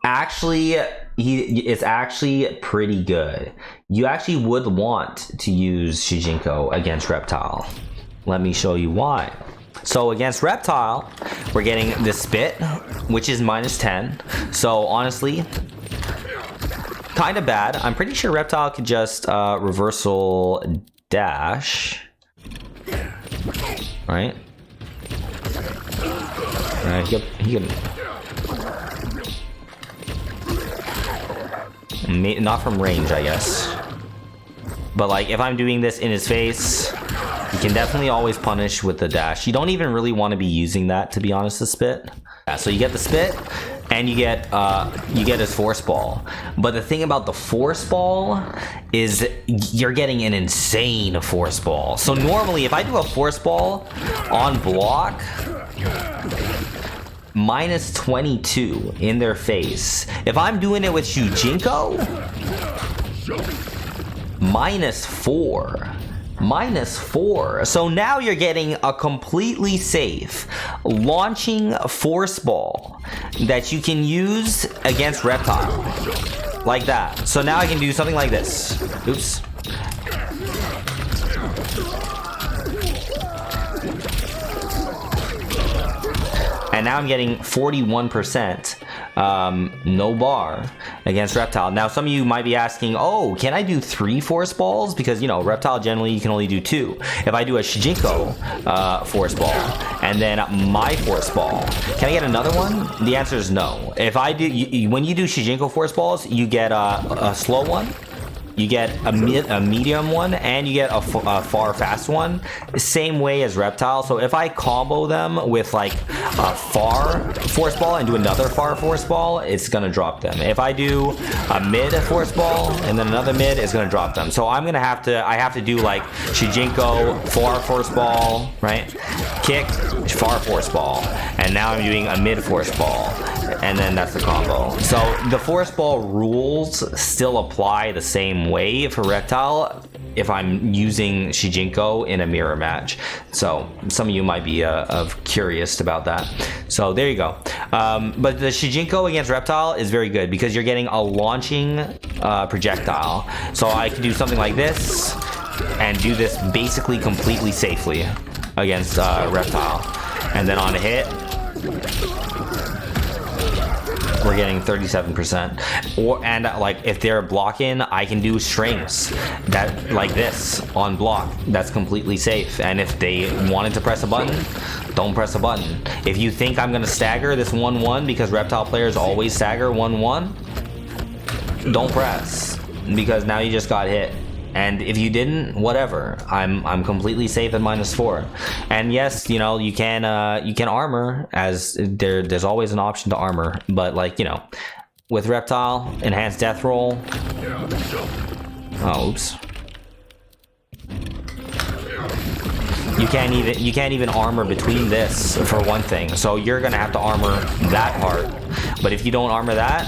Speaker 1: actually, it's actually pretty good. You actually would want to use Shujinko against Reptile. Let me show you why. So against Reptile, we're getting the spit, which is -10. So honestly, kind of bad. I'm pretty sure Reptile could just reversal dash, right? He could not from range, I guess. But like, if I'm doing this in his face, you can definitely always punish with the dash. You don't even really want to be using that, to be honest, the spit. Yeah, so you get the spit, and you get his force ball. But the thing about the force ball is you're getting an insane force ball. So normally, if I do a force ball on block, -22 in their face. If I'm doing it with Shujinko, -4. So now you're getting a completely safe launching force ball that you can use against Reptile like that. So now I can do something like this. Oops. And now I'm getting 41% no bar against Reptile. Now some of you might be asking, oh, can I do 3 force balls? Because, you know, Reptile generally you can only do 2. If I do a Shujinko force ball and then my force ball, can I get another one? The answer is no. If I do, when you do Shujinko force balls, you get a slow one, you get a medium one, and you get a far fast one, same way as Reptile. So if I combo them with like a far force ball and do another far force ball, it's gonna drop them. If I do a mid force ball and then another mid, it's gonna drop them. So I'm gonna have to do like Shujinko far force ball, right? Kick, far force ball, and now I'm doing a mid force ball, and then that's the combo. So the force ball rules still apply the same way for Reptile. if I'm using Shujinko in a mirror match. So some of you might be curious about that. So there you go. But the Shujinko against Reptile is very good because you're getting a launching projectile. So I can do something like this and do this basically completely safely against Reptile. And then on a hit, we're getting 37%. And like if they're blocking, I can do strings that like this on block. That's completely safe. And if they wanted to press a button, don't press a button. If you think I'm gonna stagger this 1-1 because Reptile players always stagger 1-1, don't press, because now you just got hit. And if you didn't, whatever. I'm completely safe at -4. And yes, you know, you can armor, as there's always an option to armor, but like, you know, with Reptile, enhanced death roll. Oh, oops. You can't even armor between this, for one thing. So you're gonna have to armor that part. But if you don't armor that,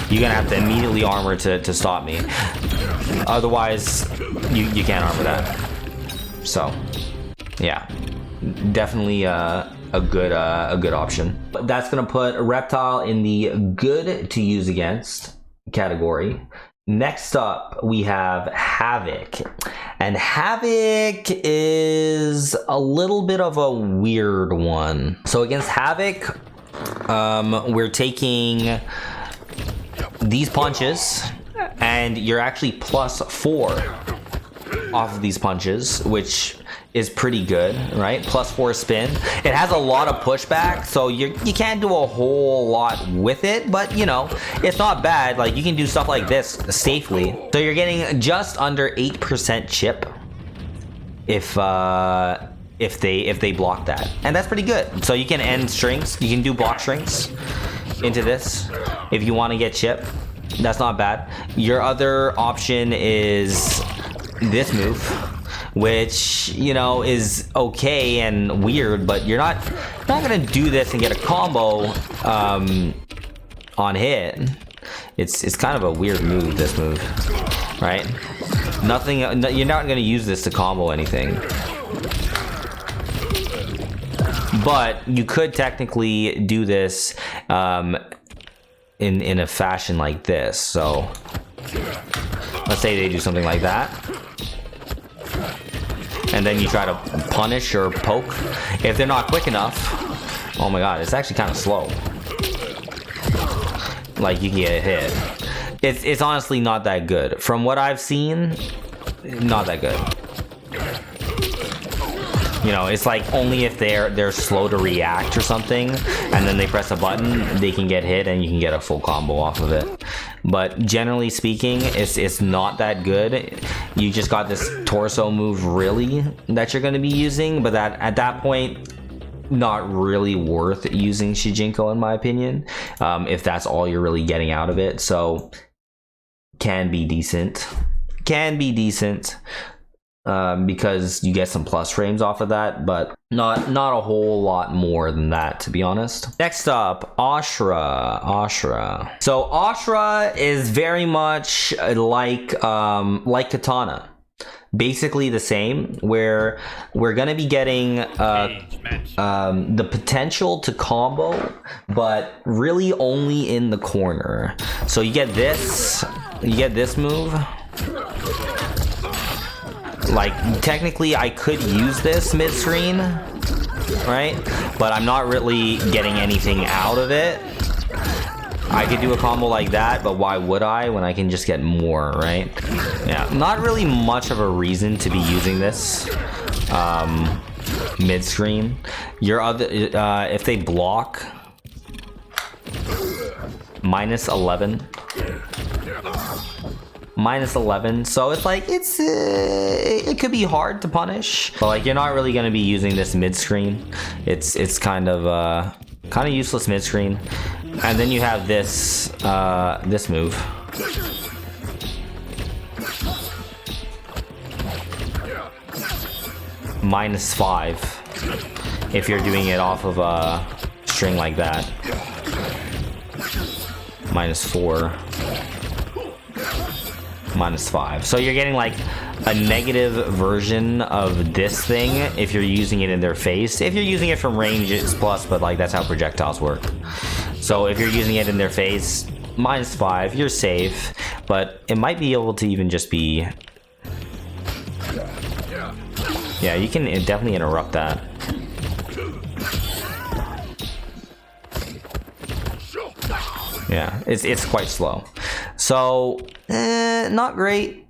Speaker 1: you're gonna have to immediately armor to stop me. Otherwise, you can't armor that. So, yeah, definitely a good option. But that's gonna put Reptile in the good to use against category. Next up, we have Havik, and Havik is a little bit of a weird one. So against Havik, we're taking these punches, and you're actually +4 off of these punches, which is pretty good, right? +4 spin. It has a lot of pushback, so you can't do a whole lot with it, but you know, it's not bad. Like, you can do stuff like this safely. So you're getting just under 8% chip if they block that, and that's pretty good. So you can end strings, you can do block strings into this if you want to get chip. That's not bad. Your other option is this move, which, you know, is okay and weird, but you're not gonna do this and get a combo on hit. It's kind of a weird move, this move, right? Nothing, you're not gonna use this to combo anything, but you could technically do this in a fashion like this. So let's say they do something like that, and then you try to punish or poke. If they're not quick enough, oh my god, it's actually kind of slow. Like, you can get hit. It's honestly not that good. From what I've seen, not that good. You know, it's like only if they're slow to react or something, and then they press a button, they can get hit and you can get a full combo off of it. But generally speaking, it's not that good. You just got this torso move really that you're going to be using, but that at that point, not really worth using Shujinko in my opinion, if that's all you're really getting out of it. So can be decent, because you get some plus frames off of that, but not a whole lot more than that, to be honest. Next up, Ashrah. So Ashrah is very much like Kitana, basically the same, where we're gonna be getting the potential to combo, but really only in the corner. So you get this move. Like, technically I could use this mid-screen, right? But I'm not really getting anything out of it. I could do a combo like that, but why would I when I can just get more, right? Yeah, not really much of a reason to be using this mid-screen. Your other, if they block, -11. -11, so it's like it could be hard to punish, but like you're not really going to be using this mid-screen. It's kind of useless mid-screen. And then you have this this move, -5 if you're doing it off of a string like that. -4. -5. So you're getting like a negative version of this thing if you're using it in their face. If you're using it from range, it's plus, but like that's how projectiles work. So if you're using it in their face, -5, you're safe, but it might be able to even just be... Yeah, you can definitely interrupt that. Yeah, it's quite slow. So, not great.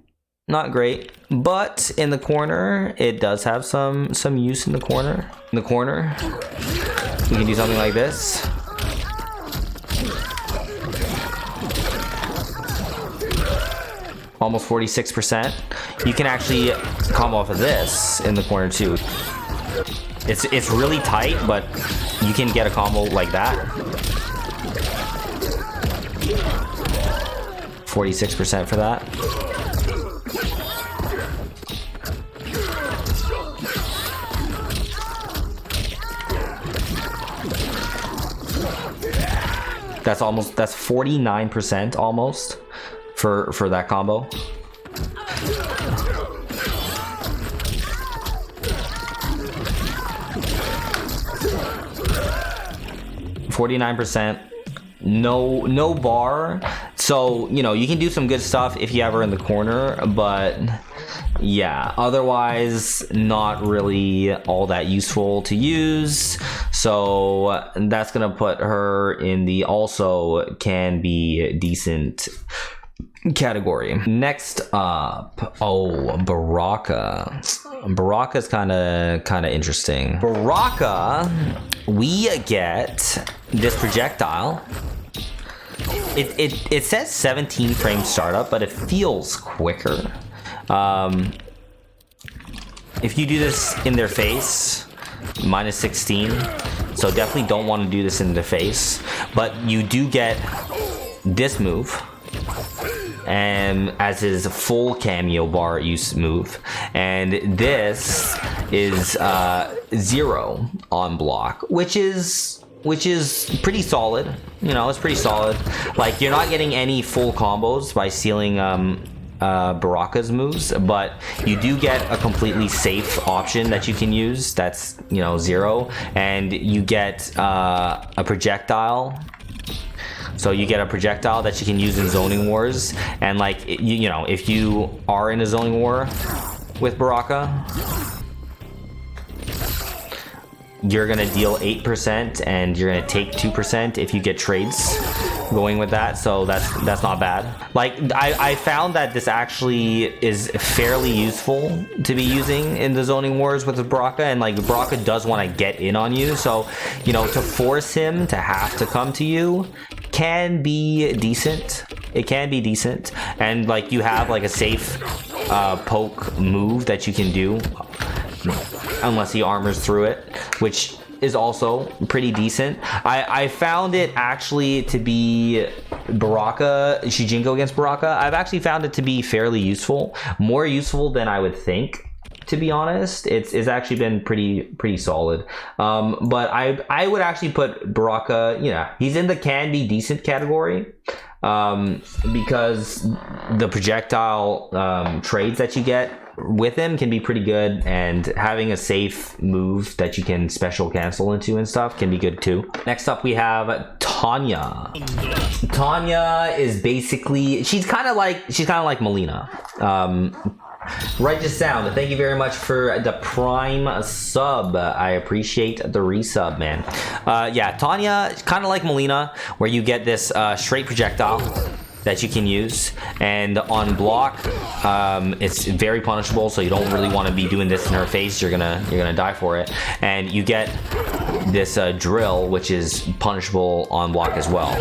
Speaker 1: Not great. But in the corner, it does have some use in the corner. In the corner, we can do something like this. Almost 46%. You can actually combo off of this in the corner too. It's really tight, but you can get a combo like that. 46% for that. That's 49% almost for that combo. %. No bar. So, you know, you can do some good stuff if you have her in the corner, but yeah, otherwise not really all that useful to use. So that's gonna put her in the also can be decent category. Next up, Baraka. Baraka's kind of interesting. Baraka, we get this projectile. It says 17 frame startup, but it feels quicker. If you do this in their face, -16. So definitely don't want to do this in their face. But you do get this move, and as his full cameo bar use move, and this is 0 on block, which is pretty solid. You know, it's pretty solid. Like, you're not getting any full combos by stealing Baraka's moves, but you do get a completely safe option that you can use that's, you know, 0, and you get a projectile. So you get a projectile that you can use in zoning wars, and like you know, if you are in a zoning war with Baraka, you're gonna deal 8% and you're gonna take 2% if you get trades going with that. So that's not bad. Like, I found that this actually is fairly useful to be using in the zoning wars with Baraka, and like Baraka does want to get in on you, so you know, to force him to have to come to you can be decent. It can be decent, and like you have like a safe poke move that you can do unless he armors through it, which is also pretty decent. I found it actually to be Baraka, Shujinko against Baraka. I've actually found it to be fairly useful, more useful than I would think, to be honest. It's actually been pretty solid. But I would actually put Baraka, you know, he's in the can be decent category, because the projectile trades that you get with him can be pretty good, and having a safe move that you can special cancel into and stuff can be good too. Next up we have Tanya. Tanya is basically, she's kind of like Mileena. Righteous Sound, thank you very much for the Prime sub. I appreciate the resub, man. Yeah, Tanya, kind of like Mileena, where you get this straight projectile that you can use, and on block, it's very punishable, so you don't really want to be doing this in her face. You're gonna die for it, and you get this drill, which is punishable on block as well.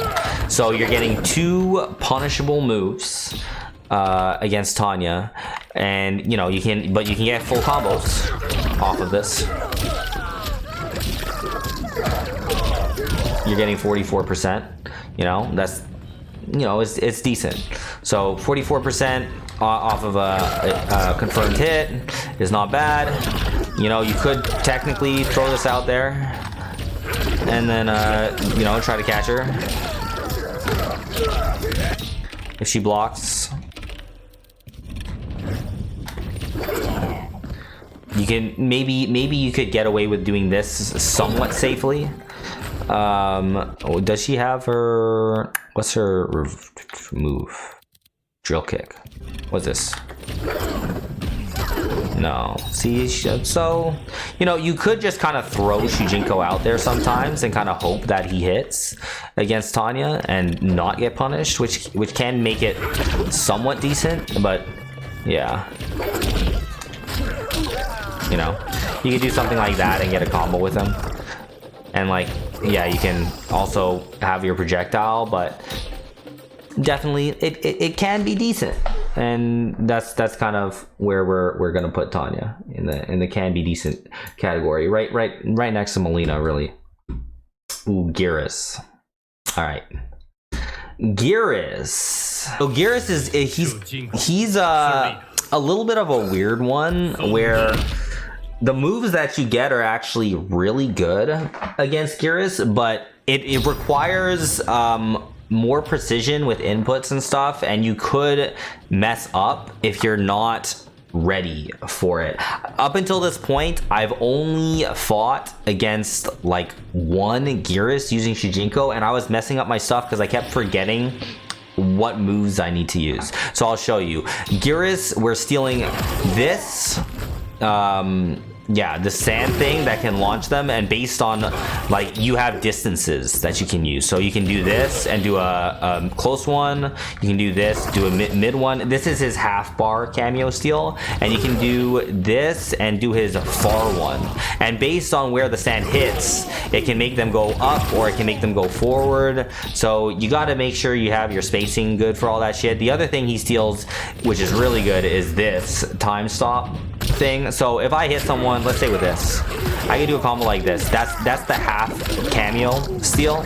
Speaker 1: So you're getting 2 punishable moves against Tanya, and you know, you can get full combos off of this. You're getting 44%. You know, that's, you know, it's decent. So 44% off of a confirmed hit is not bad. You know, you could technically throw this out there and then you know, try to catch her if she blocks. You can maybe you could get away with doing this somewhat safely. Does she have her, what's her move? Drill kick. What's this? No. See, so, you know, you could just kind of throw Shujinko out there sometimes and kind of hope that he hits against Tanya and not get punished, which can make it somewhat decent, but yeah. You know, you can do something like that and get a combo with him. And like, yeah, you can also have your projectile, but definitely it can be decent. And that's kind of where we're gonna put Tanya in the can be decent category, right next to Mileena, really. Ooh, Geras. All right, Geras. So Geras is he's a little bit of a weird one where the moves that you get are actually really good against Geras, but it requires more precision with inputs and stuff, and you could mess up if you're not ready for it. Up until this point, I've only fought against like one Geras using Shujinko, and I was messing up my stuff because I kept forgetting what moves I need to use. So I'll show you. Geras, we're stealing this yeah, the sand thing that can launch them, and based on like you have distances that you can use, so you can do this and do a close one, you can do this, do a mid one. This is his half bar cameo steal, and you can do this and do his far one, and based on where the sand hits, it can make them go up or it can make them go forward. So you got to make sure you have your spacing good for all that shit. The other thing he steals, which is really good, is this time stop thing. So if I hit someone, let's say with this, I can do a combo like this. That's the half cameo steal.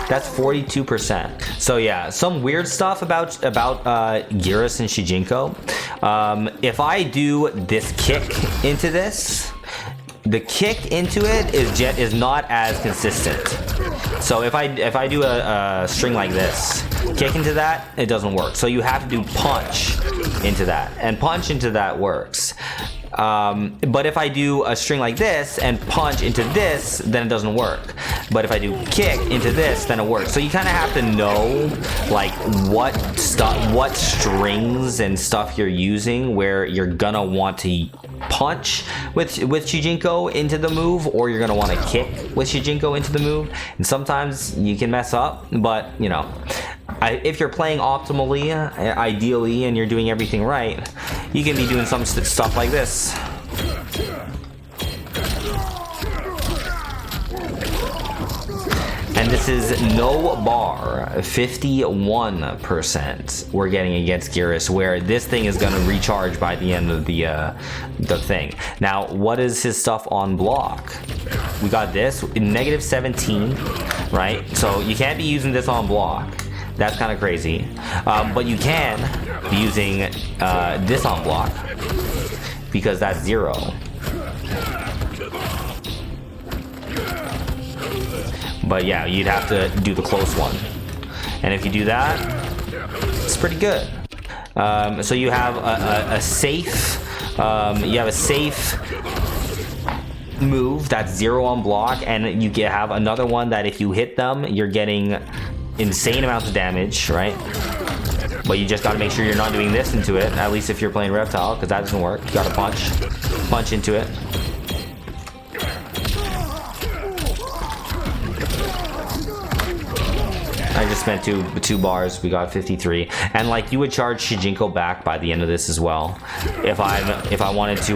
Speaker 1: That's 42%. So yeah, some weird stuff about Geras and Shujinko. If I do this kick into this, the kick into it is not as consistent. So if I do a string like this, kick into that, it doesn't work. So you have to do punch into that, and punch into that works. But if I do a string like this and punch into this, then it doesn't work. But if I do kick into this, then it works. So you kind of have to know like what strings and stuff you're using, where you're gonna want to punch with Shujinko into the move, or you're gonna want to kick with Shujinko into the move. And sometimes you can mess up, but you know, if you're playing optimally, ideally, and you're doing everything right, you can be doing some stuff like this. And this is no bar, 51% we're getting against Geras, where this thing is going to recharge by the end of the thing. Now, what is his stuff on block? We got this, negative 17, right? So you can't be using this on block. That's kind of crazy. But you can be using this on block, because that's 0. But yeah, you'd have to do the close one. And if you do that, it's pretty good. So you have a safe, move that's 0 on block, and you have another one that if you hit them, you're getting insane amounts of damage, right? But you just got to make sure you're not doing this into it, at least if you're playing Reptile, because that doesn't work. You got to punch into it. I just spent two bars. We got 53, and like you would charge Shujinko back by the end of this as well. If I wanted to,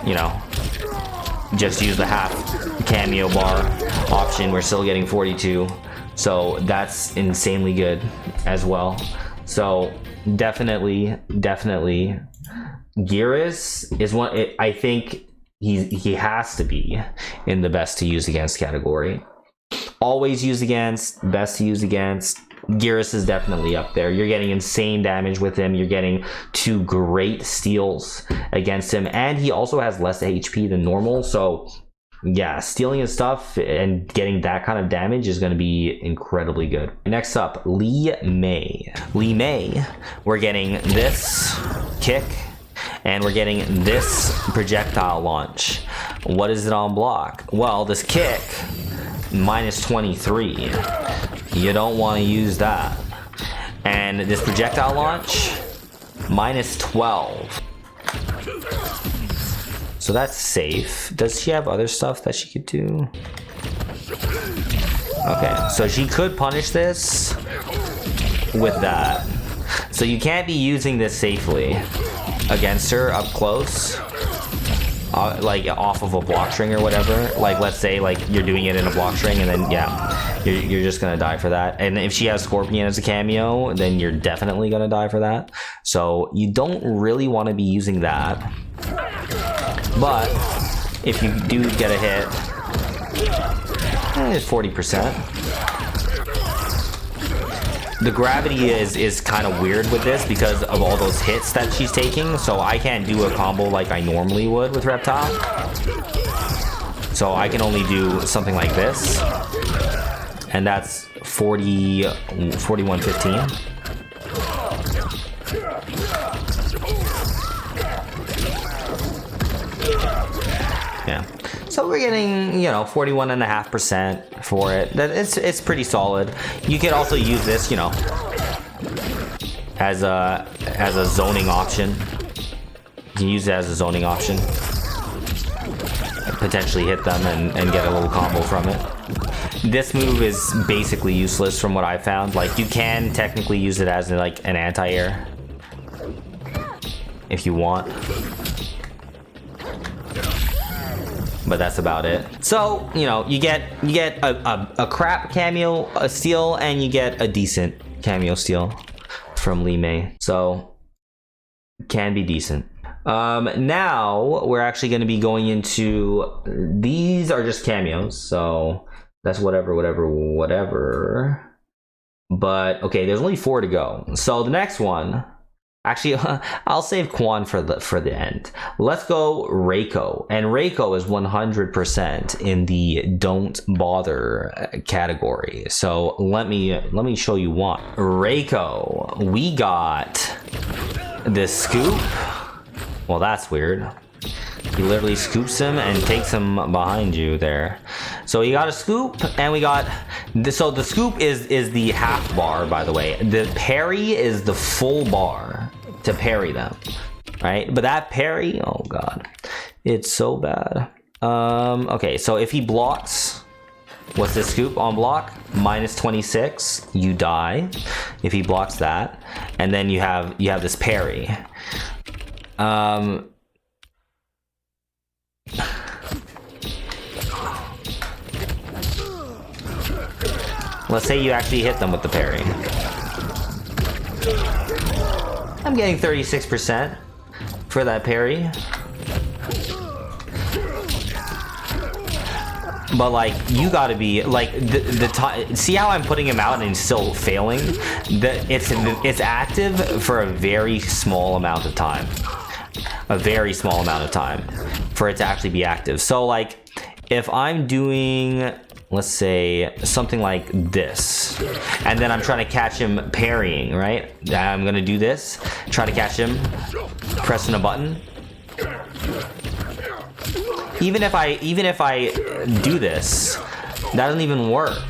Speaker 1: you know, just use the half cameo bar option, we're still getting 42. So that's insanely good as well. So definitely, Geras is one. I think he has to be in the best to use against category. Always used against, best to use against. Geras is definitely up there. You're getting insane damage with him. You're getting 2 great steals against him, and he also has less HP than normal. So yeah, stealing his stuff and getting that kind of damage is going to be incredibly good. Next up, Li Mei. Li Mei, we're getting this kick, and we're getting this projectile launch. What is it on block? Well, this kick, minus 23. You don't want to use that. And this projectile launch, minus 12. So that's safe. Does she have other stuff that she could do? Okay, so she could punish this with that. So you can't be using this safely against her up close. Like off of a block string or whatever. Like let's say like you're doing it in a block string and then yeah, you're just gonna die for that. And if she has Scorpion as a cameo, then you're definitely gonna die for that. So you don't really want to be using that. But if you do get a hit, it's 40%. The gravity is kind of weird with this because of all those hits that she's taking. So I can't do a combo like I normally would with Reptile. So I can only do something like this. And that's 4115. Yeah, so we're getting, you know, 41.5% for it. It's pretty solid. You could also use this, you know, as a zoning option. You can use it as a zoning option. Potentially hit them and get a little combo from it. This move is basically useless from what I found. Like you can technically use it as like an anti-air if you want. But that's about it. So, you know, you get a crap cameo steal and you get a decent cameo steal from Li Mei. So, can be decent. Now, we're actually going to be going into... These are just cameos, so that's whatever. But, okay, there's only 4 to go. So, the next one... Actually, I'll save Quan for the end. Let's go Reiko. And Reiko is 100% in the don't bother category. So let me show you one. Reiko, we got this scoop. Well, that's weird. He literally scoops him and takes him behind you there. So you got a scoop, and we got this. So the scoop is the half bar, by the way. The parry is the full bar to parry them, right? But that parry, oh god, it's so bad. Okay, so if he blocks, what's the scoop on block? Minus 26, you die. If he blocks that, and then you have this parry. Let's say you actually hit them with the parry. I'm getting 36% for that parry. But like, you gotta be like the time. See how I'm putting him out and still failing? It's active for a very small amount of time. A very small amount of time for it to actually be active. So like, if I'm doing, let's say, something like this, and then I'm trying to catch him parrying, right? I'm gonna do this, try to catch him, pressing a button. Even if I do this, that doesn't even work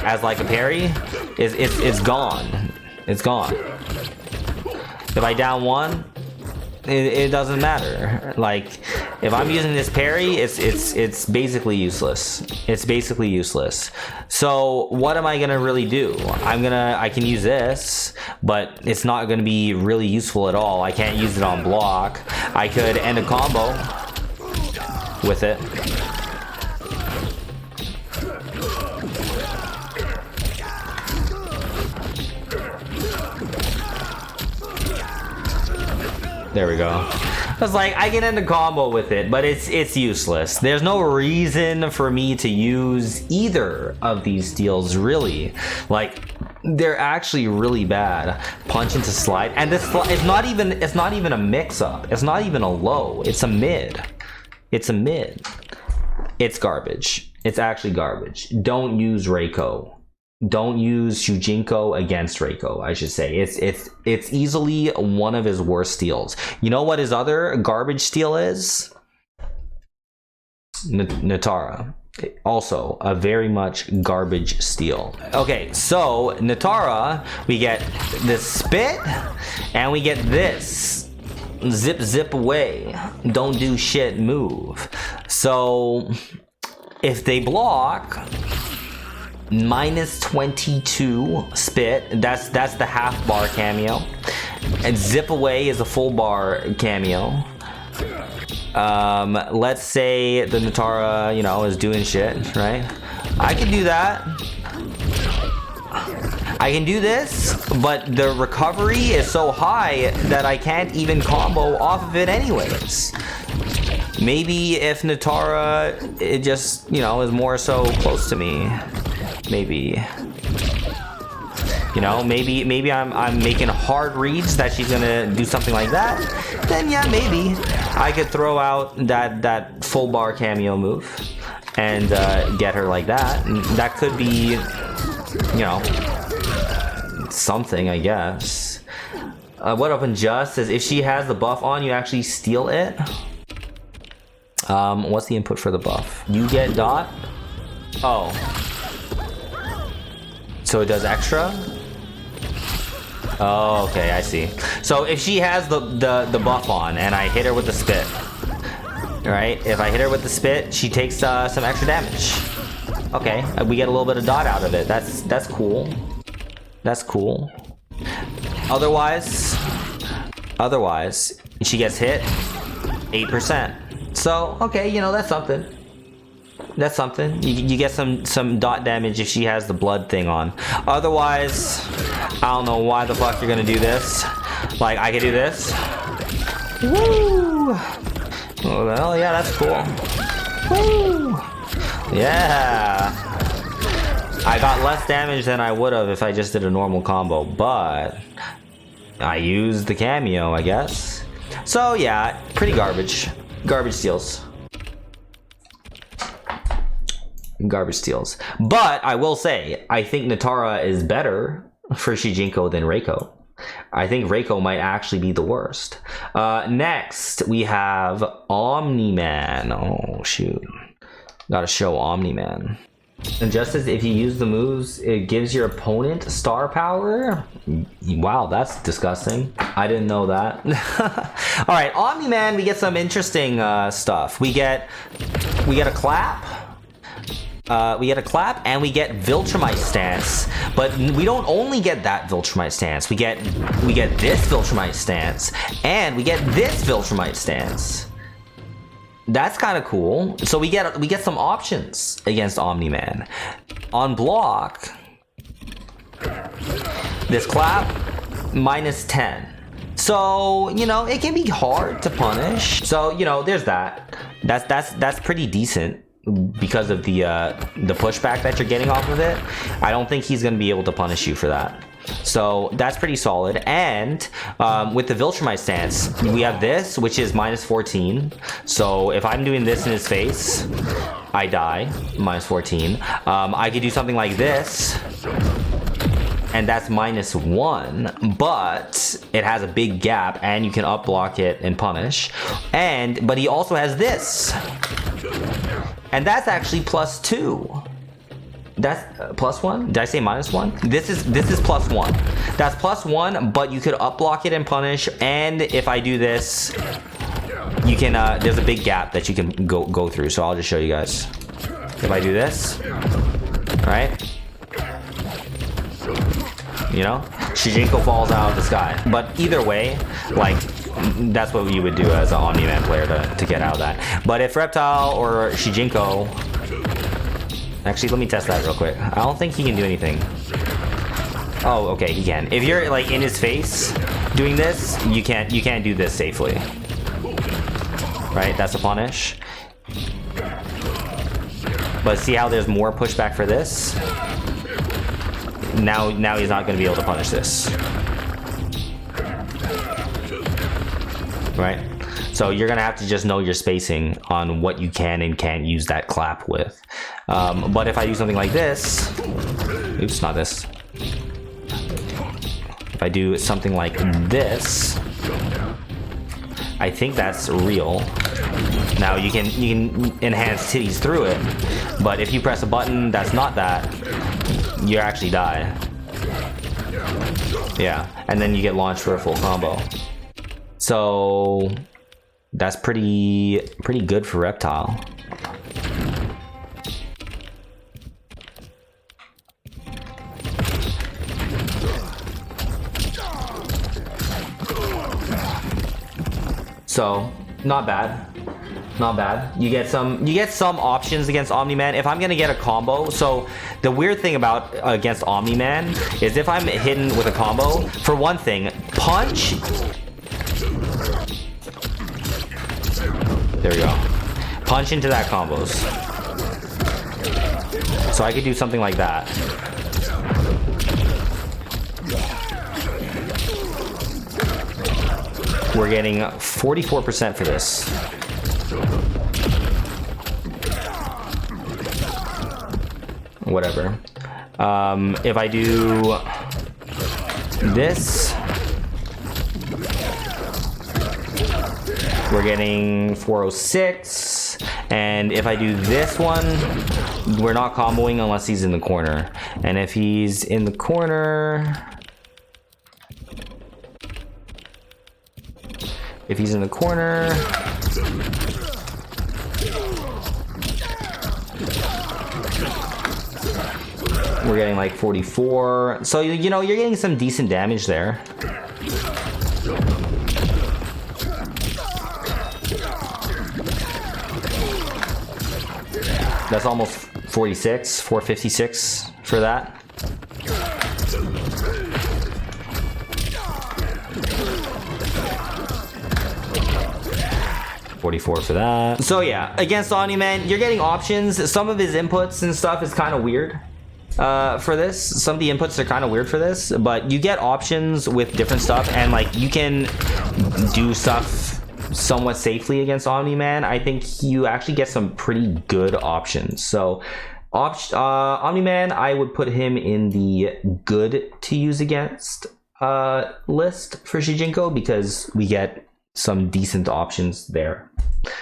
Speaker 1: as like a parry. It's gone. It's gone. If I down one, it doesn't matter. Like, if I'm using this parry, it's basically useless. It's basically useless. So what am I gonna really do? I can use this, but it's not gonna be really useful at all. I can't use it on block. I could end a combo with it. There we go. I was like, I can end a combo with it, but it's useless. There's no reason for me to use either of these steals, really. Like, they're actually really bad. Punch into slide, and this it's not even a mix-up. It's not even a low. It's a mid. It's a mid. it's garbage. It's actually garbage. Don't use Reiko. Don't use Shujinko against Reiko, I should say. It's easily one of his worst steals. You know what his other garbage steal is? Nitara. Also a very much garbage steal. Okay, so Nitara, we get this spit and we get this zip away, don't do shit move. So if they block, minus 22 spit, that's the half bar cameo, and zip away is a full bar cameo. Let's say the Nitara, you know, is doing shit, right? I can do that. I can do this, but the recovery is so high that I can't even combo off of it anyways. Maybe if Nitara, it just, you know, is more so close to me. Maybe. You know, maybe I'm making hard reads that she's gonna do something like that. Then yeah, maybe I could throw out that full bar cameo move and get her like that. And that could be, you know, something, I guess. What up in just says if she has the buff on, you actually steal it. What's the input for the buff? You get dot. Oh, so it does extra. Oh, okay, I see. So if she has the buff on and I hit her with the spit, right? If I hit her with the spit, she takes some extra damage. Okay, we get a little bit of dot out of it. That's cool. That's cool. Otherwise, she gets hit 8%. So okay, you know, that's something. That's something. You get some dot damage if she has the blood thing on. Otherwise, I don't know why the fuck you're gonna do this. Like, I could do this. Woo! Oh, well, yeah, that's cool. Woo! Yeah. I got less damage than I would have if I just did a normal combo, but I used the cameo, I guess. So yeah, pretty garbage. Garbage steals. Garbage steals. But I will say, I think Nitara is better for Shujinko than Reiko. I think Reiko might actually be the worst. Next, we have Omni-Man. Oh, shoot. Gotta show Omni-Man. And just as if you use the moves, it gives your opponent star power? Wow, that's disgusting. I didn't know that. Alright, Omni-Man, we get some interesting stuff. We get a clap. We get a clap and we get Viltrumite stance, but we don't only get that Viltrumite stance. We get this Viltrumite stance and we get this Viltrumite stance. That's kind of cool. So we get some options against Omni-Man. On block, this clap minus 10. So, you know, it can be hard to punish. So, you know, there's that. That's pretty decent. Because of the pushback that you're getting off of it, I don't think he's going to be able to punish you for that. So that's pretty solid. And with the Viltrumite stance, we have this, which is minus 14. So if I'm doing this in his face, I die. Minus 14. I could do something like this, and that's minus 1, but it has a big gap, and you can up block it and punish. But he also has this. And that's actually plus 2. That's plus 1? Did I say minus 1? This is plus 1. That's plus 1, but you could up block it and punish. And if I do this, you can. There's a big gap that you can go through. So I'll just show you guys. If I do this, right? You know, Shujinko falls out of the sky. But either way, like, that's what you would do as an Omni-Man player to get out of that. But if Reptile or Shujinko, actually, let me test that real quick. I don't think he can do anything. Oh, okay, he can. If you're like in his face doing this, you can't do this safely. Right? That's a punish. But see how there's more pushback for this? Now he's not going to be able to punish this. Right? So you're gonna have to just know your spacing on what you can and can't use that clap with. But if I do something like this, oops, not this. If I do something like this, I think that's real. Now you can enhance titties through it, but if you press a button that's not that, you actually die. Yeah, and then you get launched for a full combo. So that's pretty good for Reptile. So not bad. Not bad. You get some options against Omni-Man. If I'm gonna get a combo, so the weird thing about against Omni-Man is if I'm hidden with a combo, for one thing, punch. There we go. Punch into that combos. So I could do something like that. We're getting 44% for this. Whatever. If I do this, we're getting 406. And if I do this one, we're not comboing unless he's in the corner. And if he's in the corner, we're getting like 44. So, you know, you're getting some decent damage there. That's almost 46, 456 for that. $44 for that. So yeah, against Omni-Man, you're getting options. Some of his inputs and stuff is kind of weird for this. Some of the inputs are kind of weird for this, but you get options with different stuff, and like you can do stuff somewhat safely against Omni-Man. I think you actually get some pretty good options. So Omni-Man, I would put him in the good to use against list for Shujinko, because we get some decent options there.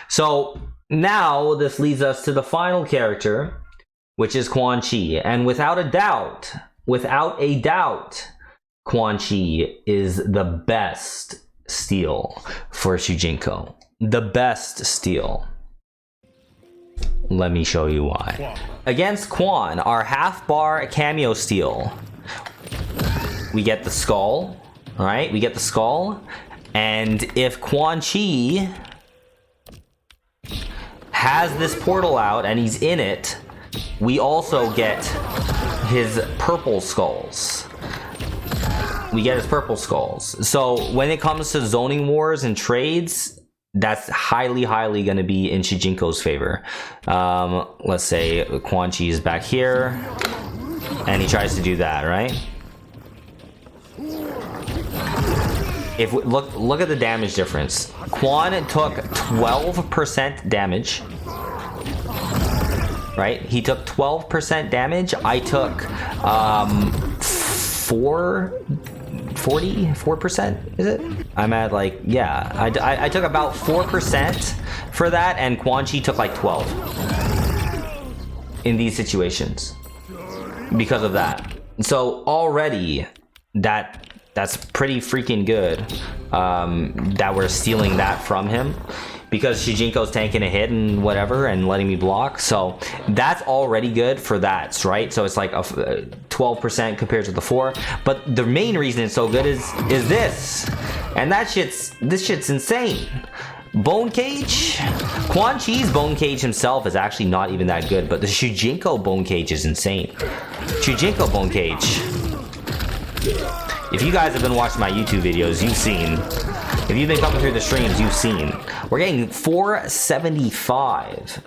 Speaker 1: So now this leads us to the final character, which is Quan Chi. And without a doubt, Quan Chi is the best steal for Shujinko. The best steal. Let me show you why. Against Quan, our half bar cameo steal, we get the skull, all right? We get the skull. And if Quan Chi has this portal out and he's in it, we also get his purple skulls. So when it comes to zoning wars and trades, that's highly going to be in Shujinko's favor. Let's say Quan Chi is back here and he tries to do that, right? If we look at the damage difference. Quan took 12% damage. Right? He took 12% damage. I took 44%, is it? I'm at like, yeah, I took about 4% for that, and Quan Chi took like 12 in these situations because of that. So already that's pretty freaking good that we're stealing that from him, because Shujinko's tanking a hit and whatever and letting me block. So that's already good for that, right? So it's like a 12% compared to the 4. But the main reason it's so good is this. And this shit's insane. Bone Cage? Quan Chi's Bone Cage himself is actually not even that good, but the Shujinko Bone Cage is insane. Shujinko Bone Cage. If you guys have been watching my YouTube videos, you've seen. If you've been coming through the streams, you've seen. We're getting 475.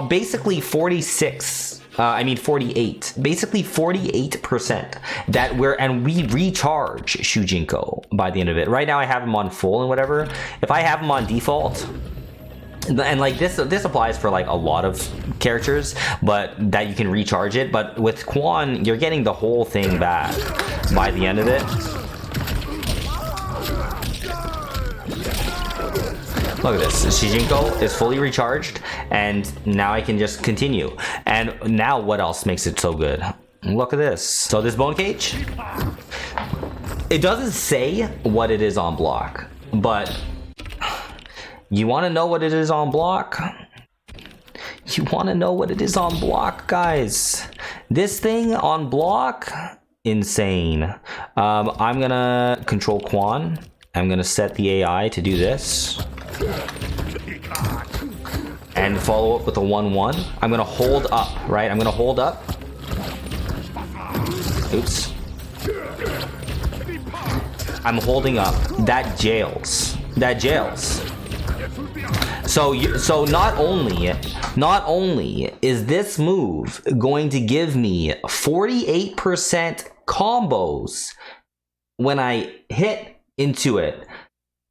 Speaker 1: Basically 46 I mean 48. Basically 48% that we recharge Shujinko by the end of it. Right now I have him on full and whatever. If I have him on default, and like this applies for like a lot of characters, but that you can recharge it. But with Quan, you're getting the whole thing back by the end of it. Look at this. Shujinko is fully recharged, and now I can just continue. And now what else makes it so good? Look at this. So this bone cage, it doesn't say what it is on block, but you want to know what it is on block? You want to know what it is on block, guys? This thing on block, insane. I'm gonna control Quan. I'm gonna set the AI to do this and follow up with a 1-1. I'm gonna hold up, right? I'm gonna hold up. Oops. I'm holding up. That jails. That jails. So not only is this move going to give me 48% combos when I hit into it,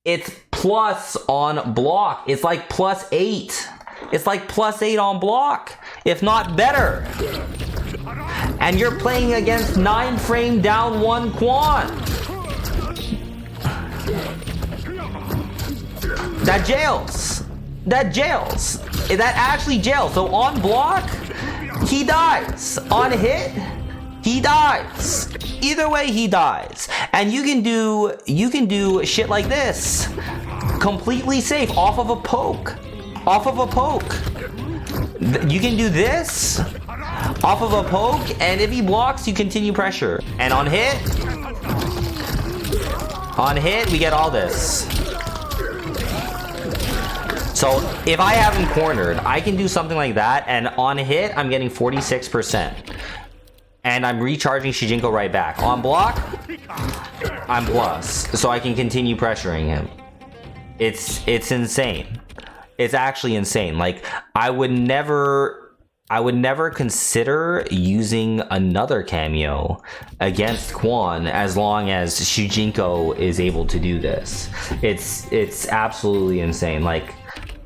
Speaker 1: it's plus on block. It's like +8. It's like +8 on block, if not better. And you're playing against 9 frame down 1 Quan. That jails. That jails. That actually jails. So on block, he dies. On hit, he dies. Either way, he dies. And you can do shit like this, completely safe, off of a poke. Off of a poke. You can do this off of a poke, and if he blocks, you continue pressure. And on hit, we get all this. So if I have him cornered, I can do something like that, and on hit, I'm getting 46%. And I'm recharging Shujinko right back. On block, I'm plus. So I can continue pressuring him. It's insane. It's actually insane. Like, I would never consider using another cameo against Quan as long as Shujinko is able to do this. It's absolutely insane. Like,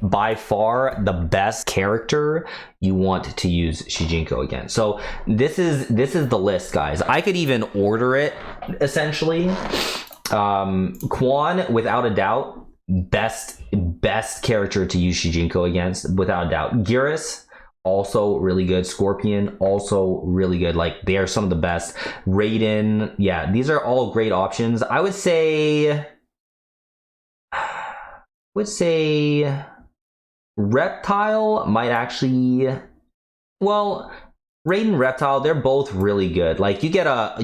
Speaker 1: by far the best character you want to use Shujinko against. So this is the list, guys. I could even order it essentially. Quan, without a doubt, best character to use Shujinko against, without a doubt. Geras, also really good. Scorpion, also really good. Like, they are some of the best. Raiden, yeah, these are all great options. I would say Reptile might actually, well, Raiden, Reptile, they're both really good. Like, you get a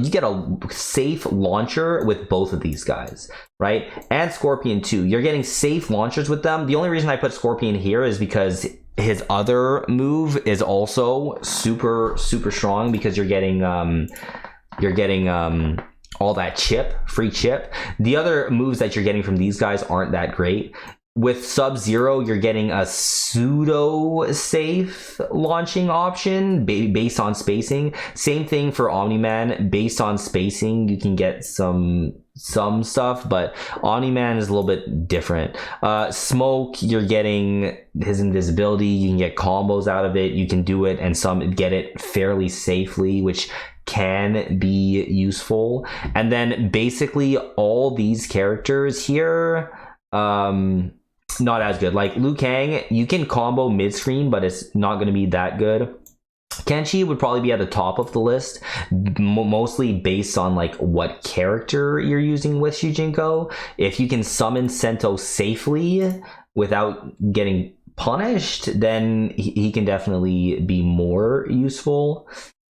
Speaker 1: safe launcher with both of these guys, right? And Scorpion too. You're getting safe launchers with them. The only reason I put Scorpion here is because his other move is also super strong, because you're getting all that chip, free chip. The other moves that you're getting from these guys aren't that great. With Sub-Zero, you're getting a pseudo-safe launching option based on spacing. Same thing for Omni-Man. Based on spacing, you can get some stuff, but Omni-Man is a little bit different. Smoke, you're getting his invisibility. You can get combos out of it. You can do it and get it fairly safely, which can be useful. And then basically all these characters here, not as good. Like Liu Kang, you can combo mid-screen, but it's not going to be that good. Kenshi would probably be at the top of the list, mostly based on like what character you're using with Shujinko. If you can summon Sento safely without getting punished, then he can definitely be more useful.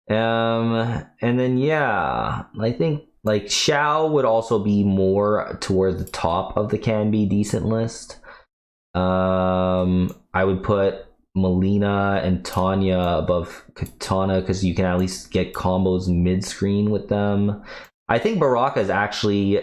Speaker 1: And then yeah, I think like Shao would also be more towards the top of the can be decent list. I would put Mileena and Tanya above Kitana, because you can at least get combos mid-screen with them. I think Baraka actually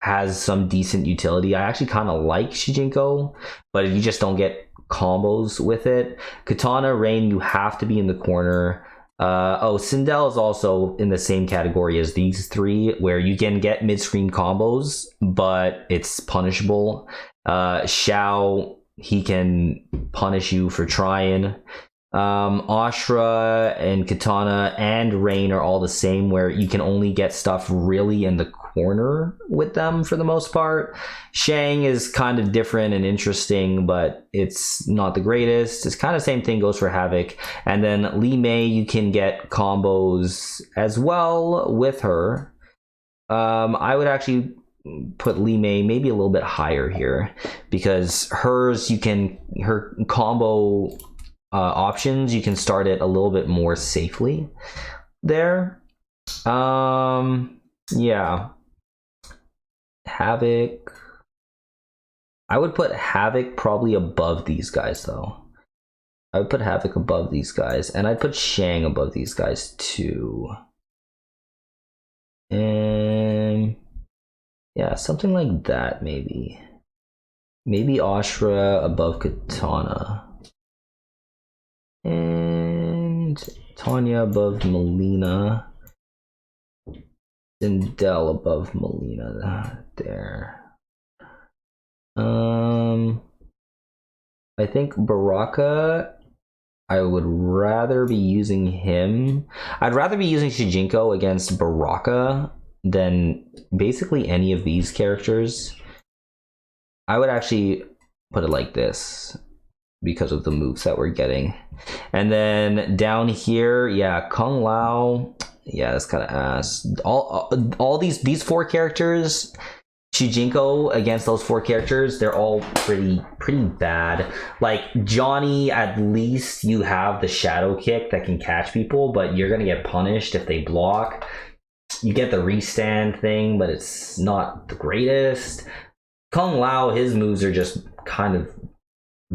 Speaker 1: has some decent utility. I actually kind of like Shujinko, but you just don't get combos with it. Kitana, Rain, you have to be in the corner. Oh, Sindel is also in the same category as these three, where you can get mid-screen combos, but it's punishable. Shao, he can punish you for trying. Ashrah and Kitana and Rain are all the same, where you can only get stuff really in the corner with them for the most part. Shang is kind of different and interesting, but it's not the greatest. It's kind of same thing goes for Havik. And then Li Mei, you can get combos as well with her. I would actually put Li Mei maybe a little bit higher here, because hers, her combo options, you can start it a little bit more safely there. Yeah, Havik, I would put Havik probably above these guys though. I would put Havik above these guys, and I'd put Shang above these guys too. And yeah, something like that. Maybe Ashrah above Kitana, and Tanya above Mileena, Sindel above Mileena there. I think Baraka, I would rather be using him. I'd rather be using Shujinko against Baraka than basically any of these characters. I would actually put it like this because of the moves that we're getting. And then down here, yeah, Kung Lao, yeah, that's kind of ass. All these four characters, Shujinko against those four characters, they're all pretty bad. Like Johnny, at least you have the shadow kick that can catch people, but you're gonna get punished if they block. You get the restand thing, but it's not the greatest. Kung Lao, his moves are just kind of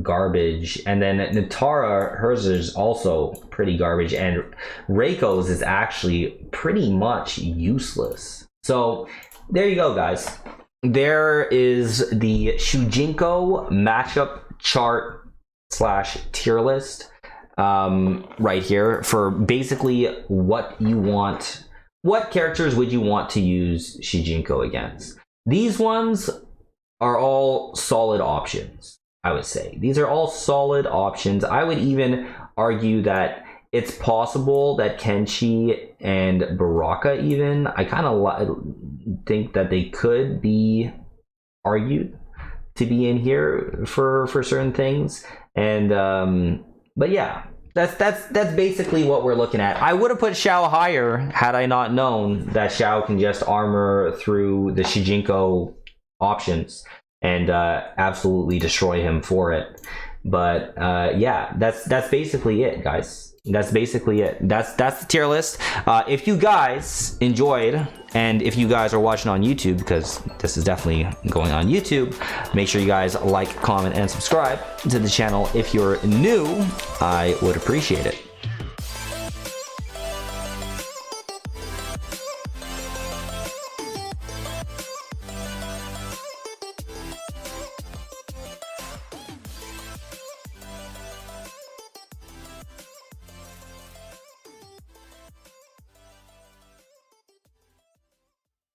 Speaker 1: garbage. And then Nitara, hers is also pretty garbage, and Reiko's is actually pretty much useless. So there you go, guys. There is the Shujinko matchup chart / tier list right here for basically what you want. What characters would you want to use Shujinko against? These ones are all solid options, I would say. These are all solid options. I would even argue that it's possible that Kenshi and Baraka, even, I kind of think that they could be argued to be in here for certain things. And but yeah, that's basically what we're looking at. I would have put Shao higher had I not known that Shao can just armor through the Shujinko options and absolutely destroy him for it. But yeah, that's basically it, guys. That's basically it. That's the tier list. If you guys enjoyed, and if you guys are watching on YouTube, because this is definitely going on YouTube, make sure you guys like, comment, and subscribe to the channel. If you're new, I would appreciate it.